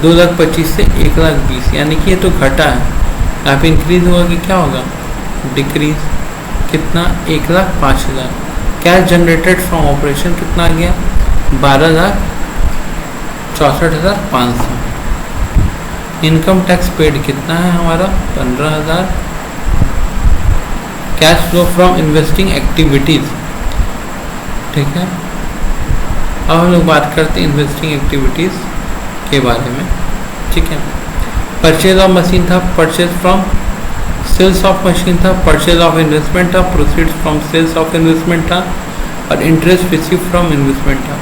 [SPEAKER 1] 2,25,000 से 1,20,000, यानी कि ये तो घटा है। यहाँ पे इंक्रीज होगा कि क्या होगा, डिक्रीज। कितना, 1,05,000। कैश जनरेटेड फ्रॉम ऑपरेशन कितना आ गया, 12,64,500। इनकम टैक्स पेड कितना है हमारा, 15,000। Cash flow from investing activities, ठीक है। अब हम लोग बात करते हैं इन्वेस्टिंग एक्टिविटीज के बारे में। ठीक है, परचेज ऑफ मशीन था, purchase from sales of machine था, परचेज ऑफ इन्वेस्टमेंट था, proceeds from sales of investment था, और इंटरेस्ट रिसीव फ्रॉम इन्वेस्टमेंट था।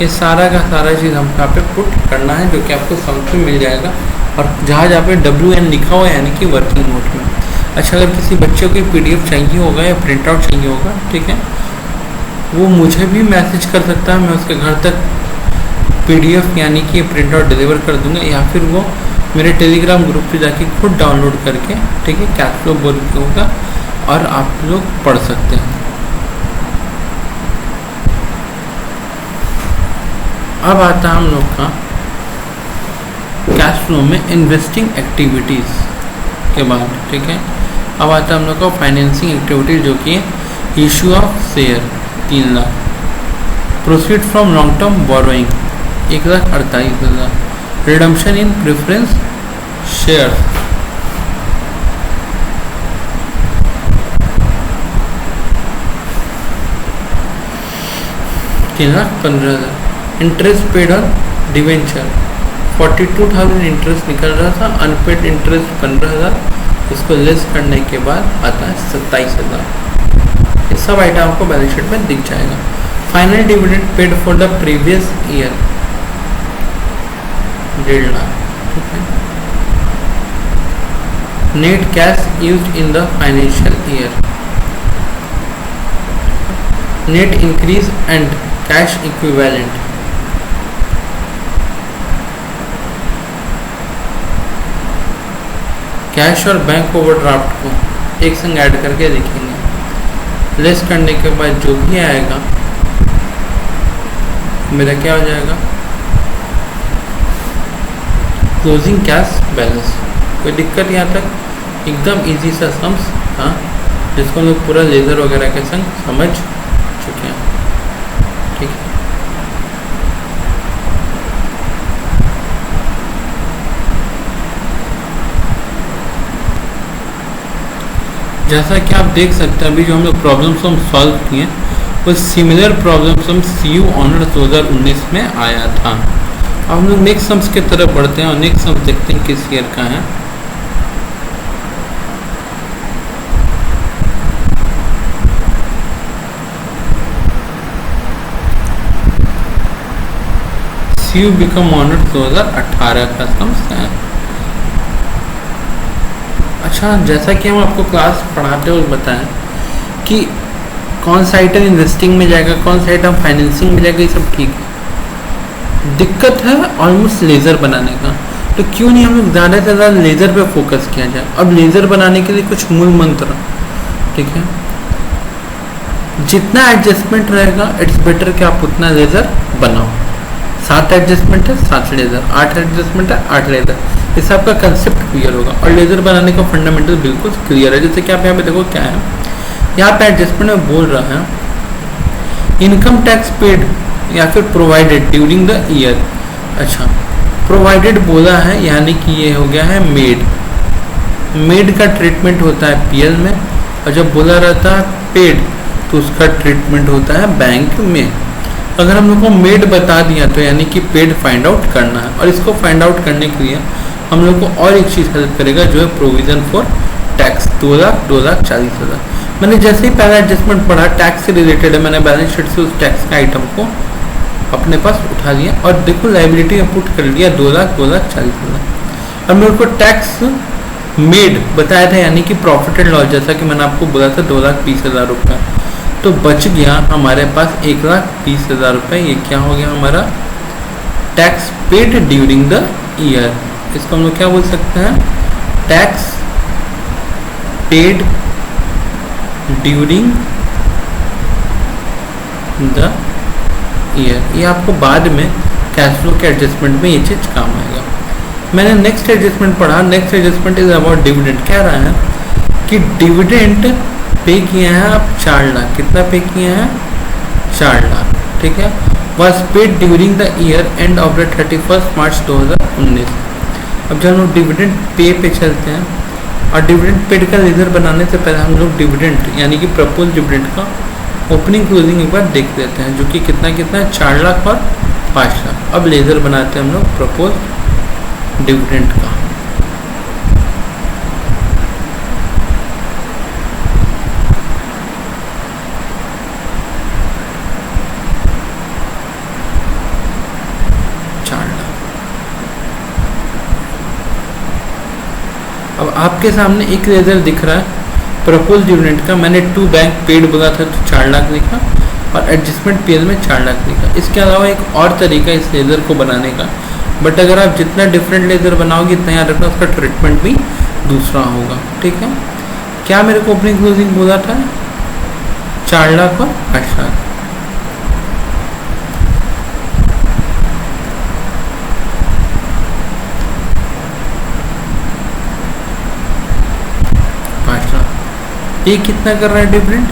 [SPEAKER 1] ये सारा का सारा चीज़ हमको यहाँ पे पुट करना है, जो कि आपको समझ में मिल जाएगा। और जहाँ जहाँ पे WN लिखा हुआ है यानी कि वर्किंग नोट में। अच्छा, अगर किसी बच्चे को PDF चाहिए होगा या प्रिंट आउट चाहिए होगा, ठीक है, वो मुझे भी मैसेज कर सकता है, मैं उसके घर तक PDF यानी कि प्रिंट आउट डिलीवर कर दूंगा, या फिर वो मेरे टेलीग्राम ग्रुप पे जाके खुद डाउनलोड करके, ठीक है, कैश फ्लो बोल के होगा और आप लोग पढ़ सकते हैं। अब आता है हम लोग का कैश फ्लो में इन्वेस्टिंग एक्टिविटीज़ के बाद। ठीक है, अब आता है हम लोग का फाइनेंसिंग एक्टिविटीज, जो कि issue of share 3 lakh, proceed from long term borrowing 1,48,000, redemption in preference share 3,15,000, interest paid on debenture 42,000 interest निकल रहा था, अनपेड इंटरेस्ट 15,000, इसको लेस करने के बाद आता है 27,000। ये सब आइटम आपको बैलेंस शीट में दिख जाएगा। Final dividend paid for the previous year 1.5 lakh. Net cash used in the financial year, net increase and cash equivalent, cash और बैंक ओवरड्राफ्ट को एक संग ऐड करके देखेंगे। लेस करने के बाद जो भी आएगा मेरा क्या हो जाएगा, क्लोजिंग कैश बैलेंस। कोई दिक्कत यहाँ तक, एकदम इजी सा सम्स था, जिसको हम लोग पूरा लेज़र वगैरह के संग समझ चुके हैं। ठीक है, जैसा कि आप देख सकते हैं अभी जो हम लोग प्रॉब्लम्स हम सॉल्व किए, वो सिमिलर प्रॉब्लम्स हम CU ऑनर्स 2019 में आया था। अब हम लोग नेक्स्ट सम्स की तरफ बढ़ते हैं और नेक्स्ट सम्स देखते हैं किस ईयर का है। CU बिकम ऑनर्स 2018 का सम्स है। अच्छा, जैसा कि हम आपको क्लास पढ़ाते हुए बताएं कि कौन सा आइटम इन्वेस्टिंग में जाएगा, कौन सा आइटम फाइनेंसिंग में जाएगा, ये सब ठीक है। दिक्कत है ऑलमोस्ट लेज़र बनाने का, तो क्यों नहीं हम लोग ज़्यादा से ज़्यादा लेज़र पे फोकस किया जाए। अब लेज़र बनाने के लिए कुछ मूल मंत्र, ठीक है, जितना एडजस्टमेंट रहेगा इट्स बेटर कि आप उतना लेज़र बनाओ। 7 एडजस्टमेंट है 7 लेज़र, 8 एडजस्टमेंट है 8 लेज़र, इससे आपका कंसेप्ट क्लियर होगा और लेज़र बनाने का फंडामेंटल बिल्कुल क्लियर है। जैसे कि आप यहाँ पे देखो क्या है, यहाँ पे एडजस्टमेंट में बोल रहा है इनकम टैक्स पेड या फिर प्रोवाइडेड ड्यूरिंग द ईयर। अच्छा, प्रोवाइडेड बोला है यानी कि ये हो गया है मेड। मेड का ट्रीटमेंट होता है PL में, और जब बोला रहता है पेड तो उसका ट्रीटमेंट होता है बैंक में। अगर हम लोग को मेड बता दिया तो यानी कि पेड फाइंड आउट करना है, और इसको फाइंड आउट करने के लिए हम लोग को और एक चीज़ हेल्प करेगा जो है प्रोविजन फॉर टैक्स। 2,40,000। मैंने जैसे ही पहला एडजस्टमेंट पढ़ा टैक्स से रिलेटेड है, मैंने बैलेंस शीट से उस टैक्स के आइटम को अपने पास उठा लिया और देखो लाइबिलिटी में पुट कर लिया 2,40,000। और मेरे को टैक्स मेड बताया था, यानी कि प्रॉफिट एंड लॉस, जैसा कि मैंने आपको बोला था 2,20,000 रुपये। तो बच गया हमारे पास 1,20,000 रुपये। ये क्या हो गया हमारा tax paid during the year. इसको हम लोग क्या बोल सकते हैं, tax paid during the year. ये आपको बाद में कैश फ्लो के एडजस्टमेंट में ये चीज़ काम आएगा। मैंने नेक्स्ट एडजस्टमेंट पढ़ा। Next adjustment is about dividend. कह रहा है कि डिविडेंड पे किए हैं आप 4 लाख। कितना पे किए हैं, 4 लाख, ठीक है। Was paid during the year end of the 31 मार्च 2019। अब जब हम लोग डिविडेंड पे चलते हैं और डिविडेंड पेड का लेजर बनाने से पहले हम लोग डिविडेंड यानी कि प्रपोज डिविडेंड का ओपनिंग क्लोजिंग एक बार देख लेते हैं, जो कि कितना है 4 लाख और 5 लाख। अब लेजर बनाते हैं हम लोग प्रपोज डिविडेंड का। अब आपके सामने एक लेजर दिख रहा है प्रपोज डिविडेंड का। मैंने 2 बैंक पेड बोला था तो 4 लाख लिखा और एडजस्टमेंट पेज में 4 लाख लिखा। इसके अलावा एक और तरीका इस लेजर को बनाने का, बट अगर आप जितना डिफरेंट लेजर बनाओगे इतना याद रखना उसका ट्रीटमेंट भी दूसरा होगा, ठीक है। क्या मेरे को ओपनिंग क्लोजिंग बोला था 4 लाख और 5 लाख। ये कितना कर रहा है डिविडेंड,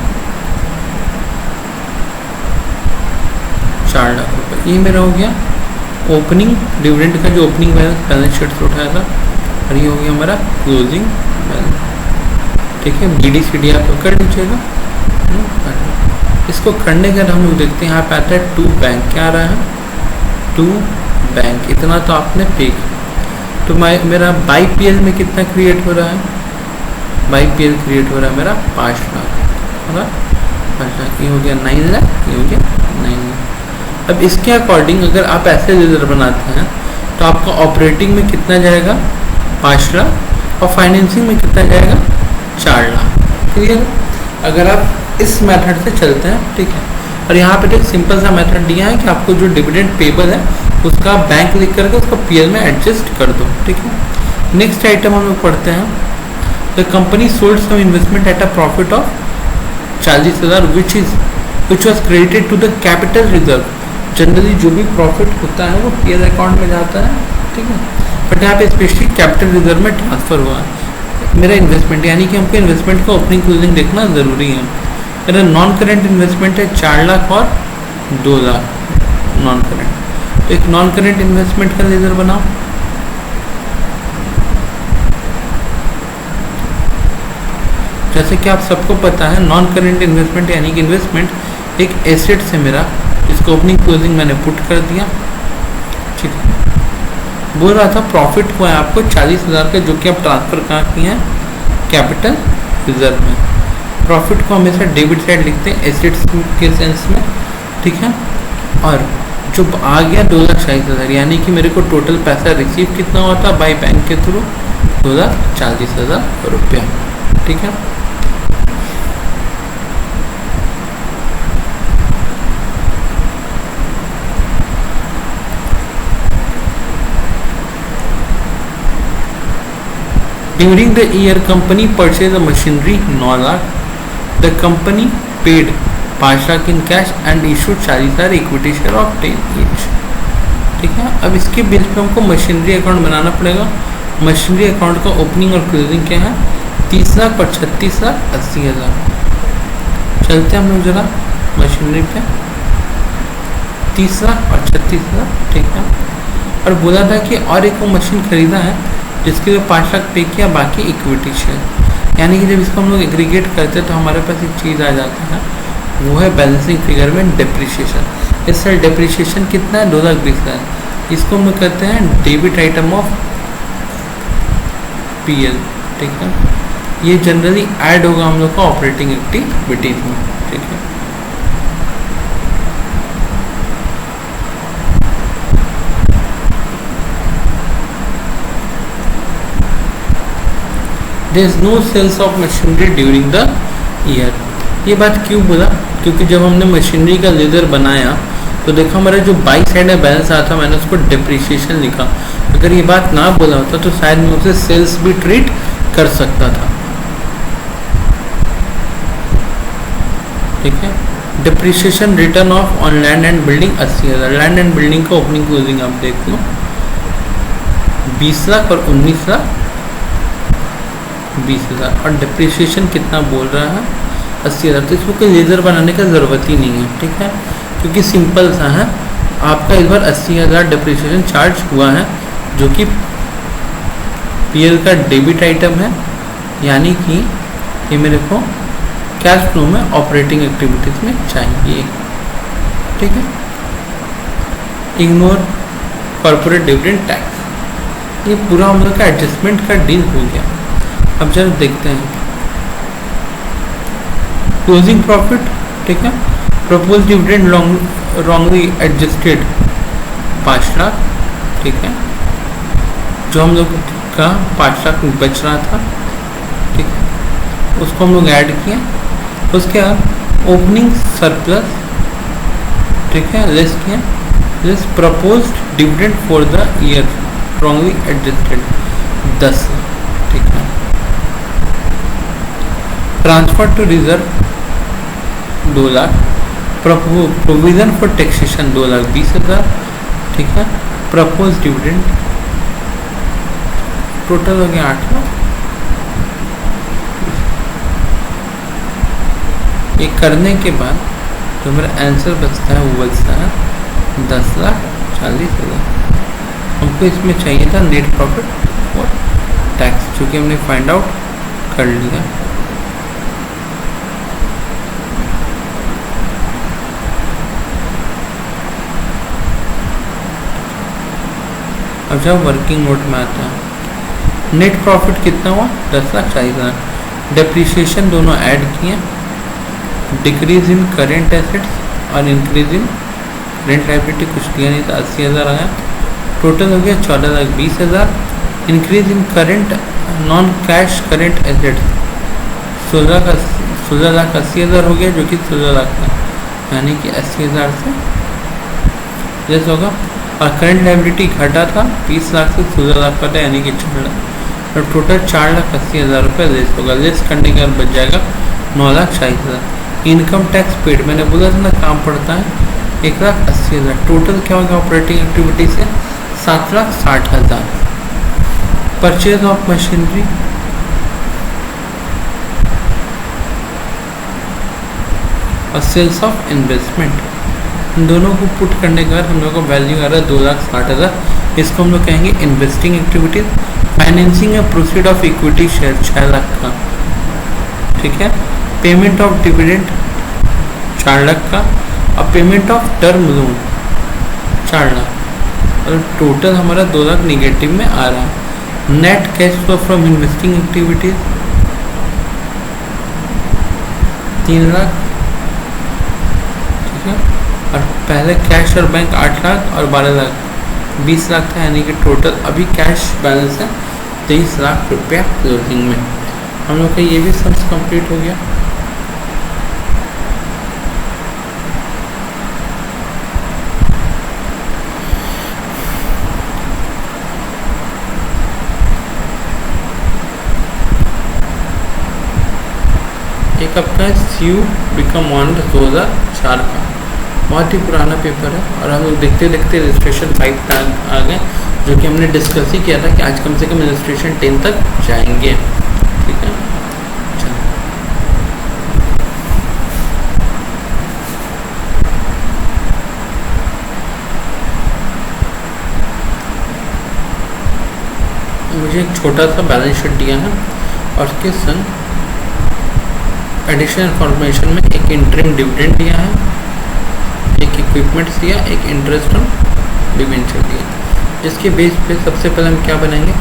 [SPEAKER 1] 4 लाख रुपए। ये मेरा हो गया ओपनिंग डिविडेंड का जो ओपनिंग बैलेंस शीट से उठाया था, और ये हो गया हमारा क्लोजिंग बैलेंस, ठीक है। BD/CD आप कर लीजिएगा। इसको करने के बाद हम लोग देखते हैं यहाँ पे आता है 2 बैंक। क्या आ रहा है 2 बैंक। इतना तो आपने पे किया। तो मेरा बाई PL में कितना क्रिएट हो रहा है, बाई PL क्रिएट हो रहा है मेरा 5 लाख, होगा 5 लाख। ये हो गया 9 लाख, ये हो गया 9 लाख। अब इसके अकॉर्डिंग अगर आप ऐसे लेजर बनाते हैं तो आपका ऑपरेटिंग में कितना जाएगा 5 लाख और फाइनेंसिंग में कितना जाएगा 4 लाख, क्लियर। अगर आप इस मेथड से चलते हैं, ठीक है। और यहाँ पे एक सिंपल सा मेथड दिया है कि आपको जो डिविडेंड पेबल है उसका बैंक लिख करके उसको PL में एडजस्ट कर दो, ठीक है। नेक्स्ट आइटम हम लोग पढ़ते हैं The company sold some investment at a profit of 40,000 which was credited to the capital reserve। Generally जो भी प्रॉफिट होता है वो PL अकाउंट में जाता है, ठीक है। बट यहाँ पे स्पेशली कैपिटल रिजर्व में ट्रांसफर हुआ मेरा इन्वेस्टमेंट, यानी कि हमको इन्वेस्टमेंट का ओपनिंग क्लोजिंग देखना ज़रूरी है। मेरा नॉन करेंट इन्वेस्टमेंट है 4 लाख और 2 लाख नॉन करेंट। तो एक नॉन करेंट इन्वेस्टमेंट का लेजर बनाओ। जैसे कि आप सबको पता है नॉन करेंट इन्वेस्टमेंट यानी कि इन्वेस्टमेंट एक एसेट से मेरा, इसको ओपनिंग क्लोजिंग मैंने पुट कर दिया, ठीक है। बोल रहा था प्रॉफिट हुआ है आपको 40,000 का, जो कि आप ट्रांसफर कहाँ किए हैं कैपिटल रिजर्व में। प्रॉफिट को हमेशा डेबिट साइड लिखते हैं एसेट्स के सेंस में, ठीक है। और जो आ गया 2,40,000, यानी कि मेरे को टोटल पैसा रिसीव कितना हुआ था बाई बैंक के थ्रू 2,40,000 रुपया, ठीक है। During the year, company purchased a machinery 9 lakh. The company paid 5 lakh in cash and issued 40,000 equity share of 10 each. ठीक है। अब इसके बेस पे हमको मशीनरी अकाउंट बनाना पड़ेगा। मशीनरी अकाउंट का ओपनिंग और क्लोजिंग क्या है 30 लाख और 36,80,000। चलते हैं हम लोग जरा मशीनरी पे 30 लाख और 36,000, ठीक है। और बोला था कि और एक वो मशीन खरीदा है जिसके लिए 5 लाख पे किया, बाकी इक्विटी शेयर। यानी कि जब इसको हम लोग एग्रीगेट करते हैं तो हमारे पास एक चीज़ आ जाता है, वो है बैलेंसिंग फिगर में डिप्रिशिएशन। इस साल डिप्रिशिएशन कितना है 2,20,000। इसको हम लोग कहते हैं डेबिट आइटम ऑफ पीएल, ठीक है। ये जनरली ऐड होगा हम लोग का ऑपरेटिंग एक्टिविटीज में, ठीक है। There is no sales of machinery during the year. ये बात क्यों बोला? क्योंकि जब हमने मशीनरी का लेजर बनाया तो देखा हमारा जो बाई साइड में बैलेंस आया था, मैंने उसको डिप्रिसिएशन लिखा। अगर ये बात ना बोला होता तो शायद मैं उसे सेल्स भी ट्रीट कर सकता था, ठीक है। Depreciation return of on land and building 80,000। Land and building का ओपनिंग क्लोजिंग आप देख लो, 20 लाख और 19 लाख 20,000। और डिप्रिसिएशन कितना बोल रहा है? 80,000। तो इसको कोई लेजर बनाने का ज़रूरत ही नहीं है, ठीक है, क्योंकि सिंपल सा है। आपका इस बार 80,000 डिप्रिसिएशन चार्ज हुआ है, जो कि पीएल का डेबिट आइटम है, यानी कि ये मेरे को कैश फ्लो में ऑपरेटिंग एक्टिविटीज में चाहिए, ठीक है। Ignore corporate dividend tax. ये पूरा हम लोग का एडजस्टमेंट का डील हो गया। अब जब देखते हैं क्लोजिंग प्रॉफिट, ठीक है। Propose dividend wrongly adjusted 5 lakh, ठीक है, जो हम लोग का 5 लाख बच रहा था, ठीक है, उसको हम लोग ऐड किए। उसके बाद ओपनिंग सरप्लस, ठीक है, लेस किया, less proposed dividend for the year wrongly adjusted 10, ठीक है। Transfer to reserve 2 lakh, provision for taxation 2,20,000, ठीक है। प्रपोज डिविडेंड टोटल हो गया 8 लाख। ये करने के बाद जो मेरा आंसर बचता है वो बचता है 10,40,000। हमको इसमें चाहिए था नेट प्रॉफिट और टैक्स, जो कि हमने फाइंड आउट कर लिया। अब जब वर्किंग मोड में आता है, नेट प्रॉफिट कितना हुआ? 10,40,000। डेप्रिसिएशन दोनों ऐड किए, डिक्रीज इन करेंट एसेट्स और इंक्रीज इन रेंट लायबिलिटी कुछ दिया नहीं था, 80,000 आया। टोटल हो गया 14,20,000। Increase in current non cash current assets 16,80,000 हो गया, जो कि 16 लाख था, यानी कि 80,000 से लेस होगा। और करेंट लायबिलिटी घटा था 20 लाख से 16 लाख का था, यानी कि 4 लाख। और टोटल 4,80,000 रुपये लेस होगा। लेस करने के बाद बच जाएगा 9,40,000। इनकम टैक्स पेड, मैंने बोला था ना काम पड़ता है, 1,80,000। टोटल क्या होगा ऑपरेटिंग एक्टिविटी से? 7,60,000। परचेज ऑफ मशीनरी और सेल्स ऑफ इन्वेस्टमेंट, इन दोनों को पुट करने के बाद हम लोग को वैल्यू आ रहा है 2,60,000। इसको हम लोग कहेंगे इन्वेस्टिंग एक्टिविटीज। फाइनेंसिंग या proceed of equity share 6 lakh का, ठीक है। पेमेंट ऑफ डिविडेंड 4 लाख का और payment of term loan 4 lakh. और टोटल हमारा 2 लाख निगेटिव में आ रहा है। Net cash flow from investing activities 3 lakh, ठीक है। और पहले कैश और बैंक 8 लाख और 12 लाख 20 लाख था, यानी कि टोटल अभी कैश बैलेंस है 23 लाख रुपया क्लोजिंग में। हम लोग का ये भी सम्स कंप्लीट हो गया। एक आपका सीयू बिकम ऑनर 2004 का, बहुत ही पुराना पेपर है। और हम लोग देखते देखते रजिस्ट्रेशन 5 तक आ गए, जो कि हमने डिस्कस ही किया था कि आज कम से कम रजिस्ट्रेशन 10 तक जाएंगे, ठीक है। मुझे एक छोटा सा बैलेंस शीट दिया है और उसके संग एडिशनल इन्फॉर्मेशन में एक इंटरिम डिविडेंड दिया है, एक इक्विपमेंट्स दिया, एक इंटरेस्ट ऑन डिवेंचर दिया, जिसके बेस पे सबसे पहले हम क्या बनाएंगे?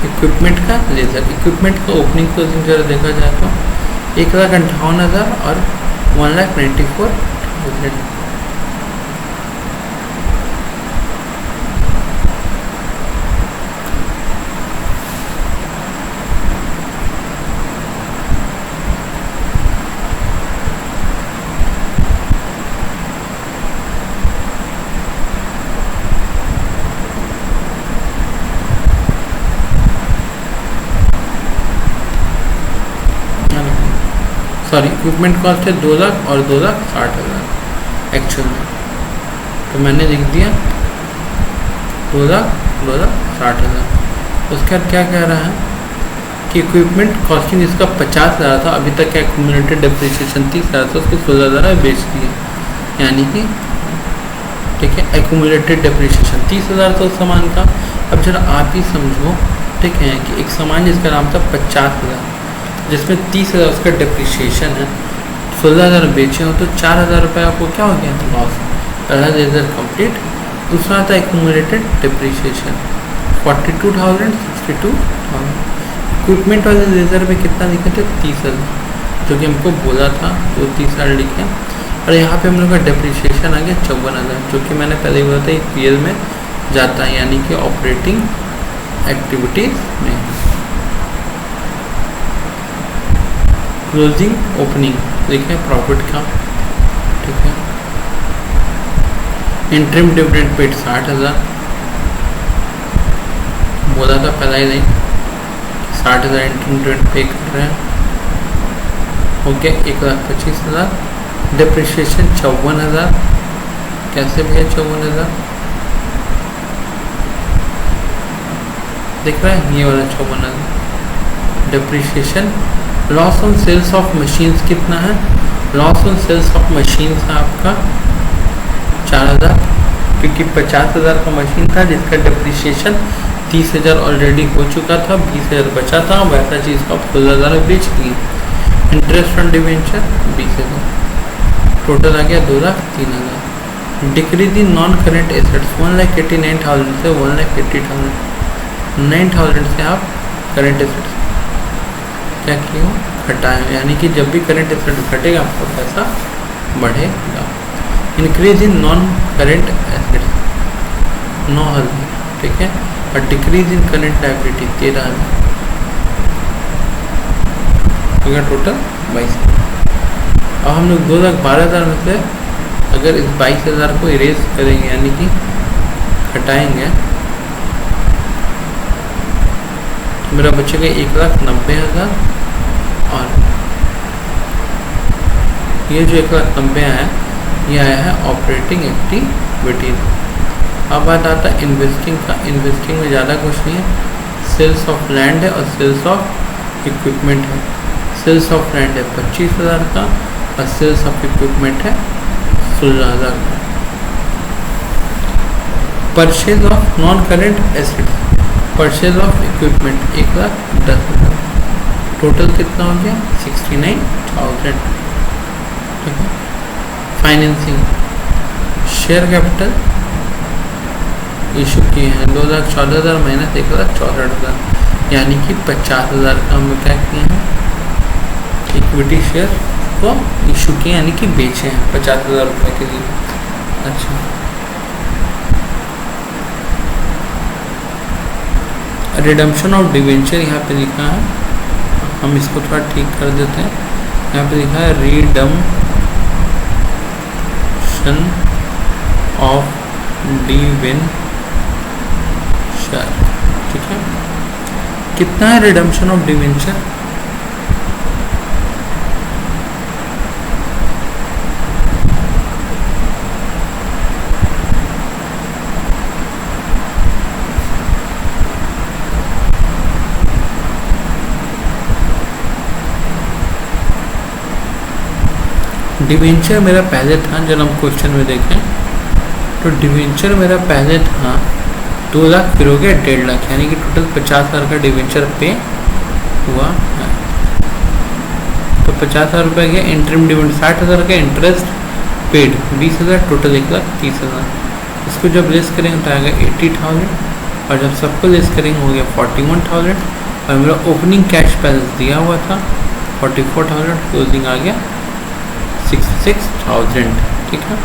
[SPEAKER 1] इक्विपमेंट का लेजर, इक्विपमेंट का ओपनिंग क्लोजिंग जरा देखा जाए तो 1,58,000 और 1,94,000। सॉरी, इक्विपमेंट कॉस्ट है 2 लाख और 2,60,000 एक्चुअल में, तो मैंने लिख दिया 2,60,000। उसके बाद क्या कह रहा है कि इक्विपमेंट कॉस्टिंग इसका 50,000 था, अभी तक क्या एक्यूमुलेटेड डेप्रिसिएशन 30,000 था, उसको 16,000 में बेच दिया, यानी कि ठीक है एक्यूमुलेटेड डेप्रिसिएशन 30,000 था उस सामान का। अब जरा आप ही समझो, ठीक है, कि एक सामान जिसका नाम था 50,000, जिसमें 30,000 उसका डेप्रिसिएशन है, 16,000 बेचे हो तो 4,000 रुपये आपको क्या हो गया लॉस। पहला लेजर कंप्लीट, दूसरा था एक्यूमुलेटेड डेप्रिसिएशन 42,000 62,000। इक्विपमेंट वाले लेजर में कितना लिखे थे 30,000, जो कि हमको बोला था वो 30,000 लिखे, और यहाँ पे हम लोग का डेप्रिसिएशन आ गया 54,000, जो कि मैंने पहले ही बोला था एक पीएल में जाता है, यानी कि ऑपरेटिंग एक्टिविटीज में। क्लोजिंग ओपनिंग देखें प्रॉफिट का, ठीक है। इंटरिम डिविडेंड पेड 60,000, बोला था पहला ही नहीं 60,000 इंटरिम डिविडेंड पे कर रहे हैं, ओके 1,25,000। डिप्रिशिएशन 54,000, कैसे भैया 54,000 दिख रहा है, ये वाला 54,000 depreciation. Loss on sales of machines कितना है, loss on sales of machines है आपका 4,000, क्योंकि 50,000 का मशीन था जिसका डिप्रिशिएशन 30,000 ऑलरेडी हो चुका था, 20,000 बचा था, वैसा चीज़ को आप 16,000 में बेच दिए। इंटरेस्ट ऑन डिवेंचर 20,000, टोटल आ गया 2,03,000। Decrease in non current assets 1,89,000 से 1,80,000, 9,000 से आप करेंट एसेट्स क्या किए हो घटाए, यानी कि जब भी करेंट एसेट घटेगा आपका पैसा बढ़ेगा। Increase in non current assets 9,000, ठीक है, और decrease in current liability 13,000, total 22,000। अब हम लोग 2,12,000 में से अगर इस 22,000 को इरेज करेंगे, यानी कि घटाएंगे, तो मेरा बचेगा 1,90,000, और ये जो 1,90,000 है ये आया है ऑपरेटिंग एक्टिविटीज। अब बात आता है इन्वेस्टिंग का। इन्वेस्टिंग में ज़्यादा कुछ नहीं है, सेल्स ऑफ लैंड है और सेल्स ऑफ इक्विपमेंट है। सेल्स ऑफ लैंड है 25,000 का और सेल्स ऑफ इक्विपमेंट है 16,000 का। Purchase of non current assets, purchase of equipment 1,10,000, total कितना हो गया 69,000, ठीक है। फाइनेंसिंग, शेयर कैपिटल इशू किए हैं 2,14,000 माइनस 1,64,000, यानी कि 50,000 का हम क्या किए हैं इक्विटी शेयर को इशू किए, यानी कि बेचे हैं 50,000 रुपये के लिए। अच्छा, रिडम्पशन ऑफ डिवेंचर यहाँ पे लिखा है, हम इसको थोड़ा ठीक कर देते हैं। यहाँ पे लिखा है रिडम्पशन ऑफ डिवेंचर, ठीक है। कितना है रिडम्पशन ऑफ डिवेंचर, डिवेंचर मेरा पहले था, जब हम क्वेश्चन में देखें तो डिवेंचर मेरा पहले था 2 लाख, फिर हो गया 1.5 लाख, यानी कि टोटल 50,000 का डिवेंचर पे हुआ है। तो 50,000 रुपये गया इंटरिम डिविडेंड, 60,000 का इंटरेस्ट पेड 20,000, टोटल 1,30,000। इसको जब लेस करेंगे तो आएगा 80,000, और जब सब कुछ लेस करेंगे हो गया 41,000 और मेरा ओपनिंग कैश बैलेंस दिया हुआ था 44,000, क्लोजिंग आ गया 66,000। ठीक है,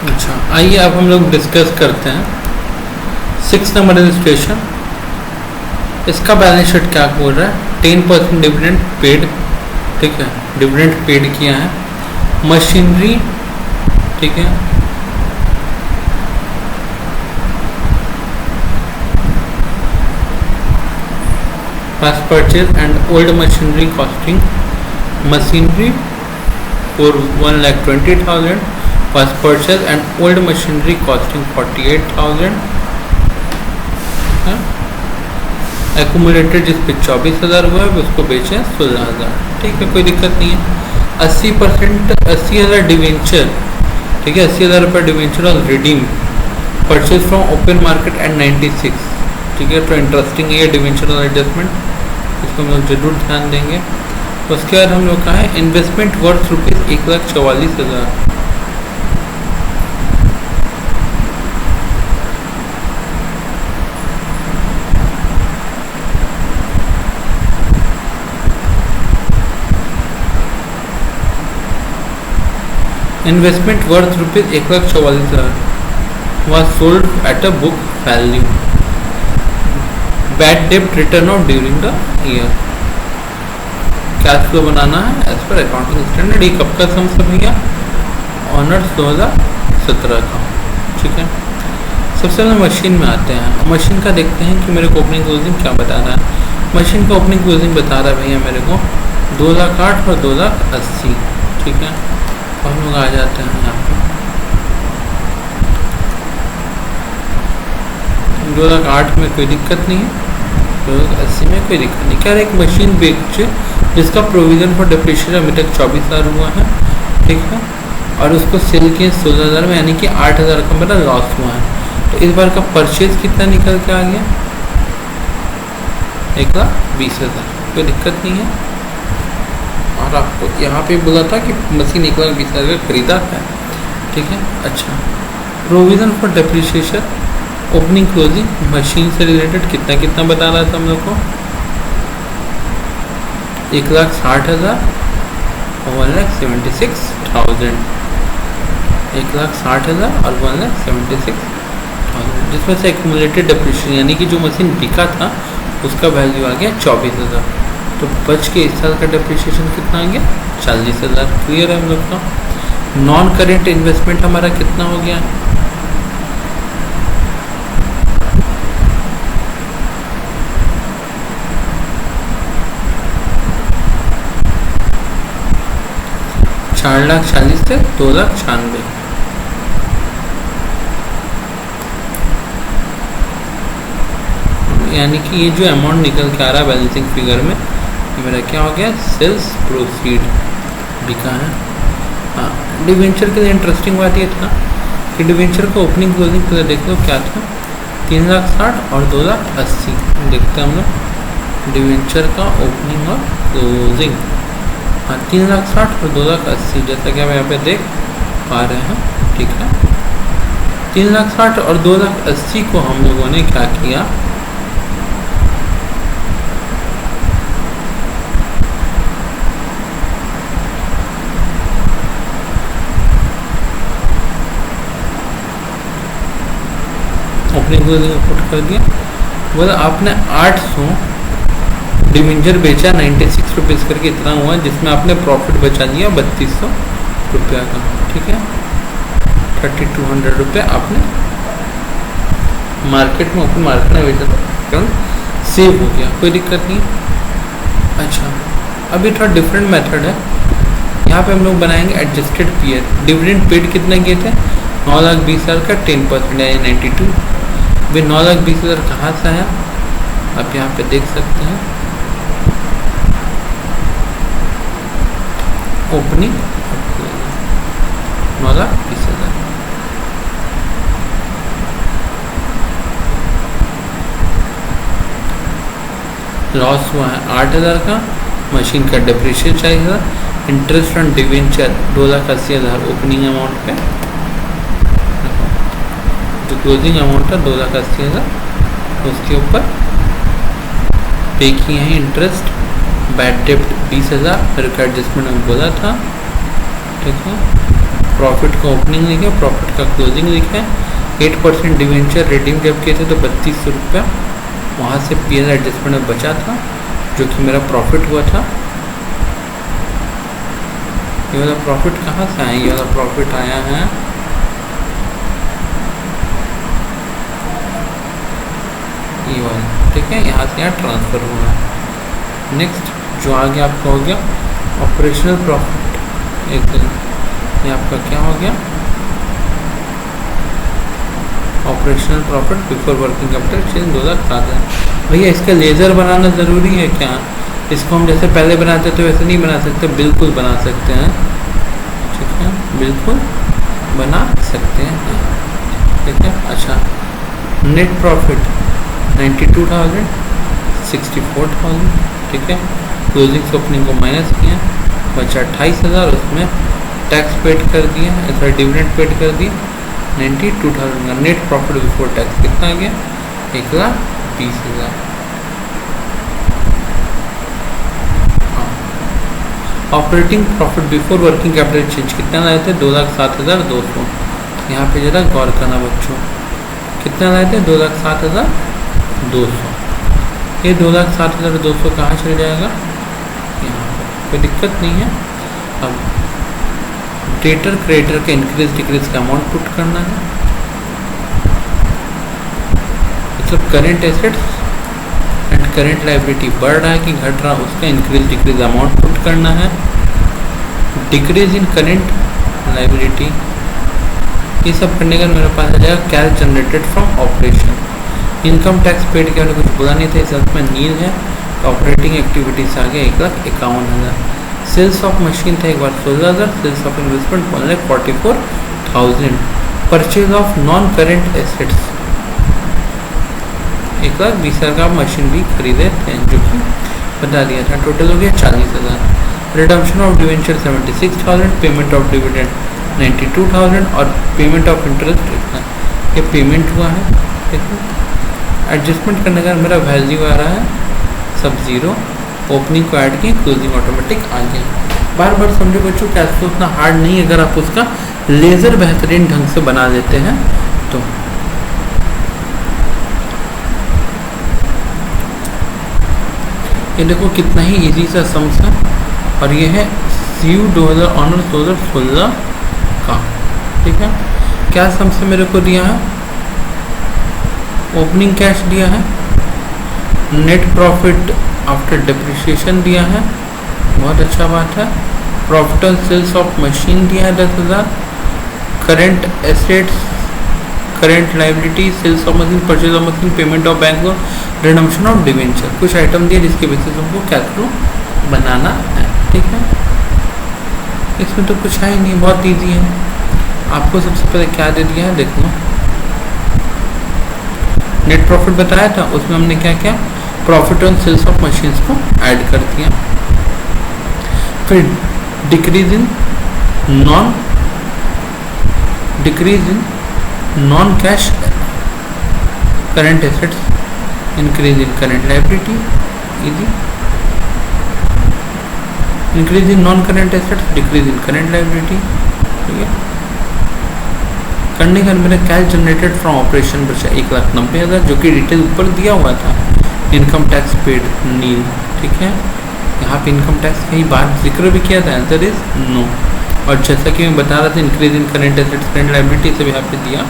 [SPEAKER 1] अच्छा आइए अब हम लोग डिस्कस करते हैं 6 नंबर रजिस्ट्रेशन। इसका बैलेंस शीट क्या बोल रहा है, 10% डिविडेंड पेड। ठीक है, डिविडेंड पेड किया है। मशीनरी, ठीक है, first purchase and old machinery costing machinery for 1,20,000 first purchase and old machinery costing 48,000। Accumulated जिस पे 24,000 हुआ है उसको बेचे 16,000। ठीक है, कोई दिक्कत नहीं है। 80% 80,000 डिवेंचर, ठीक है, 80,000 रुपये डिवेंचर और redeem purchase from open market at 96। ठीक है, तो इंटरेस्टिंग है ये डिवेंचर और एडजस्टमेंट, इसको हम लोग जरूर ध्यान देंगे। उसके बाद हम लोग का है investment worth rupees 1,44,000। Investment worth rupees 1,44,000 was sold at a book value. Bad debt written off during the year. Cash flow बनाना है एज पर अकाउंटिंग स्टैंडर्ड। ये कब का सम सब भैया, ऑनर्स 2017 का। ठीक है, सबसे पहले मशीन में आते हैं। मशीन का देखते हैं कि मेरे को ओपनिंग क्लोजिंग क्या बता रहा है। मशीन का ओपनिंग क्लोजिंग बता रहा है भैया मेरे को 2,08,000 और 2,80,000। ठीक है, हम लोग आ जाते हैं यहाँ पे 2,08,000 में कोई दिक्कत नहीं है, 2,80,000 में कोई दिक्कत नहीं। क्या एक मशीन बेच जिसका प्रोविज़न फॉर डिप्रिशिएशन अभी तक 24,000 हुआ है। ठीक है, और उसको सेल किए 16,000 में, यानी कि 8,000 का मेरा लॉस हुआ है। तो इस बार का परचेज कितना निकल के आ गया, 1,20,000। कोई दिक्कत नहीं है। और आपको यहाँ पे बोला था कि मशीन 1,20,000 का खरीदा है। ठीक है, अच्छा provision for depreciation opening closing machine से रिलेटेड कितना कितना बता रहा था हम लोग को, 1,60,000 और 1,76,000। 1,60,000 और 1,76,000, जिसमें से एक्यूमुलेटेड डेप्रिसिएशन यानी कि जो मशीन बिका था उसका वैल्यू आ गया 24,000। तो बच के इस साल का डेप्रिसिएशन कितना आ गया 40,000। क्लियर है हम लोग का। नॉन करेंट इन्वेस्टमेंट हमारा कितना हो गया, ₹4,40,000 से 2,96,000। यानी कि ये जो अमाउंट निकल के आ रहा है बैलेंसिंग फिगर में, ये मेरा क्या हो गया, सेल्स प्रोसीड बिका है। हाँ, डिवेंचर के लिए इंटरेस्टिंग बात ये था कि डिवेंचर का ओपनिंग क्लोजिंग पहले देख लो क्या था, 3,60,000 और 2,80,000। देखते हैं हम लोग डिवेंचर का ओपनिंग और क्लोजिंग। हाँ, 3,60,000 और 2,80,000 जैसा कि हम यहाँ पे देख पा रहे हैं। ठीक है, 3,60,000 और 2,80,000 को हम लोगों ने क्या किया, ओपनिंग क्लोजिंग रिपोर्ट कर दिया। बोला आपने 800 डिवेंचर बेचा 96 रुपीज़ करके, इतना हुआ जिसमें आपने प्रॉफिट बचा दिया 3,200 रुपया का। ठीक है, 3,200 रुपये आपने मार्केट में, ओपन मार्केट में बेचा था, कारण सेव हो गया, कोई दिक्कत नहीं। अच्छा, अभी थोड़ा डिफरेंट मेथड है। यहाँ पे हम लोग बनाएंगे एडजस्टेड पीयर। डिविडेंड पेड कितना किए थे, 9,20,000 का 10% यानी 92। वे 9,20,000 कहाँ से आया, आप यहाँ पे देख सकते हैं। ओपनिंग 9,20,000। लॉस हुआ है 8,000 का, मशीन का depreciation 40,000, interest on debenture 2,80,000 opening amount पे, जो क्लोजिंग अमाउंट था 2,80,000, उसके ऊपर पे किए हैं इंटरेस्ट। बैड डेप्ट 20,000, फिर का एडजस्टमेंट में बोला था, ठीक है। प्रॉफिट का ओपनिंग लिखे, प्रॉफिट का क्लोजिंग लिखे। 8% डिवेंचर रिडीम जब किए थे तो 3200 रुपया वहाँ से पीएल एडजस्टमेंट में बचा था, जो कि मेरा प्रॉफिट हुआ था। ये वाला प्रॉफिट कहाँ से आया? ये वाला प्रॉफिट आया है ये वाला, ठीक है, यहाँ से यहाँ ट्रांसफर हुआ। नेक्स्ट जो आगे आपका हो गया ऑपरेशनल प्रॉफिट, एक ये आपका क्या हो गया? Operational profit before working capital change 2,07,000। भैया इसका लेजर बनाना ज़रूरी है क्या? इसको हम जैसे पहले बनाते थे वैसे नहीं बना सकते? बिल्कुल बना सकते हैं, ठीक है, बिल्कुल बना सकते हैं, ठीक है। अच्छा, नेट प्रॉफिट 92,000, 64,000, ठीक है। क्लोजिंग से ओपनिंग को माइनस किया, बचा 28,000, उसमें टैक्स पेड कर दिया, ऐसा डिविडेंड पेड कर दिया। 92,000 का नेट प्रॉफिट बिफोर टैक्स कितना आ गया? 1,20,000। Operating profit before working capital change कितना लाए थे? 2,07,200। यहाँ पे जरा गौर करना बच्चों, कितना लाए थे? 2,07,200। ये 2,07,200 कहाँ चल जाएगा? यहाँ पर कोई दिक्कत नहीं है। अब डेटर क्रेडिटर के इंक्रीज डिक्रीज का अमाउंट पुट करना है, मतलब current assets and current liability बढ़ रहा है कि घट रहा है, उसका इंक्रीज डिक्रीज अमाउंट पुट करना है। डिक्रीज इन करेंट लाइबिलिटी, ये सब करने का मेरे पास आ जाएगा cash generated from operation. Income tax paid के वाले कुछ बोला नहीं था, इस में नील है। ऑपरेटिंग एक्टिविटीज आ गया 1,51,000। सेल्स ऑफ मशीन था एक बार 16,000, sales of investment 1,44,000। Purchase of non current assets 1,20,000 का मशीन भी खरीदे थे, जो कि बता दिया था। टोटल हो गया 40,000। Redemption of debenture 76,000, payment of dividend 92,000 और पेमेंट ऑफ इंटरेस्ट इतना। ये पेमेंट हुआ है, ठीक है। एडजस्टमेंट करने का मेरा वैल्यू आ रहा है सब जीरो, ओपनिंग को ऐड किए, क्लोजिंग ऑटोमेटिक आ गया। बार बार समझो बच्चों, कैश फ्लो उतना हार्ड नहीं है अगर आप उसका लेजर बेहतरीन ढंग से बना लेते हैं तो। ये देखो कितना ही इजी सा सम्स है, और ये है CU 2016 का, ठीक है। क्या सम्स से मेरे को दिया है? ओपनिंग कैश दिया है, नेट प्रॉफिट आफ्टर डिप्रिसिएशन दिया है, बहुत अच्छा बात है। Profit on sales of machine दिया है 10,000। Current assets, current liability, sales of machine, purchase of machine, payment of bank loan, redemption of debenture, कुछ आइटम दिए जिसके बेसिस हमको कैश फ्लो बनाना है, ठीक है। इसमें तो कुछ है ही नहीं, बहुत ईजी है। आपको सबसे पहले क्या दे दिया है देखो, नेट प्रॉफिट बताया था, उसमें हमने क्या किया? Profit on sales of machines को ऐड कर दिया। फिर decrease in non cash current assets, increase in current liability, easy. Increase in non current assets, decrease in current liability, ठीक है। करने का मेरा कैश जनरेटेड फ्रॉम ऑपरेशन बचा 1,90,000, जो कि डिटेल ऊपर दिया हुआ था। इनकम टैक्स पेड नील, ठीक है। यहाँ पे इनकम टैक्स कई बार जिक्र भी किया था, आंसर इज नो। और जैसा कि मैं बता रहा था increase in current assets current liability से भी यहाँ पे दिया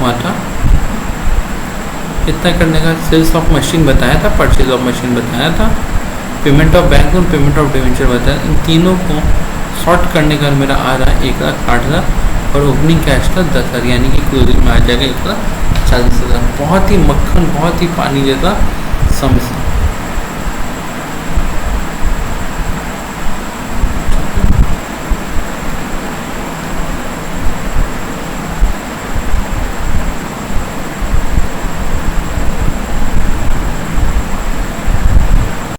[SPEAKER 1] हुआ था। इतना करने का सेल्स ऑफ मशीन बताया था, परचेज ऑफ मशीन बताया था, payment of bank loan, payment of debenture बताया। इन तीनों को शॉर्ट करने का मेरा आ रहा है 1,08,000 और ओपनिंग कैश का 10,000, यानी कि क्लोजिंग में आ जाएगा 1,40,000। बहुत ही मक्खन, बहुत ही पानी जैसा सम्स।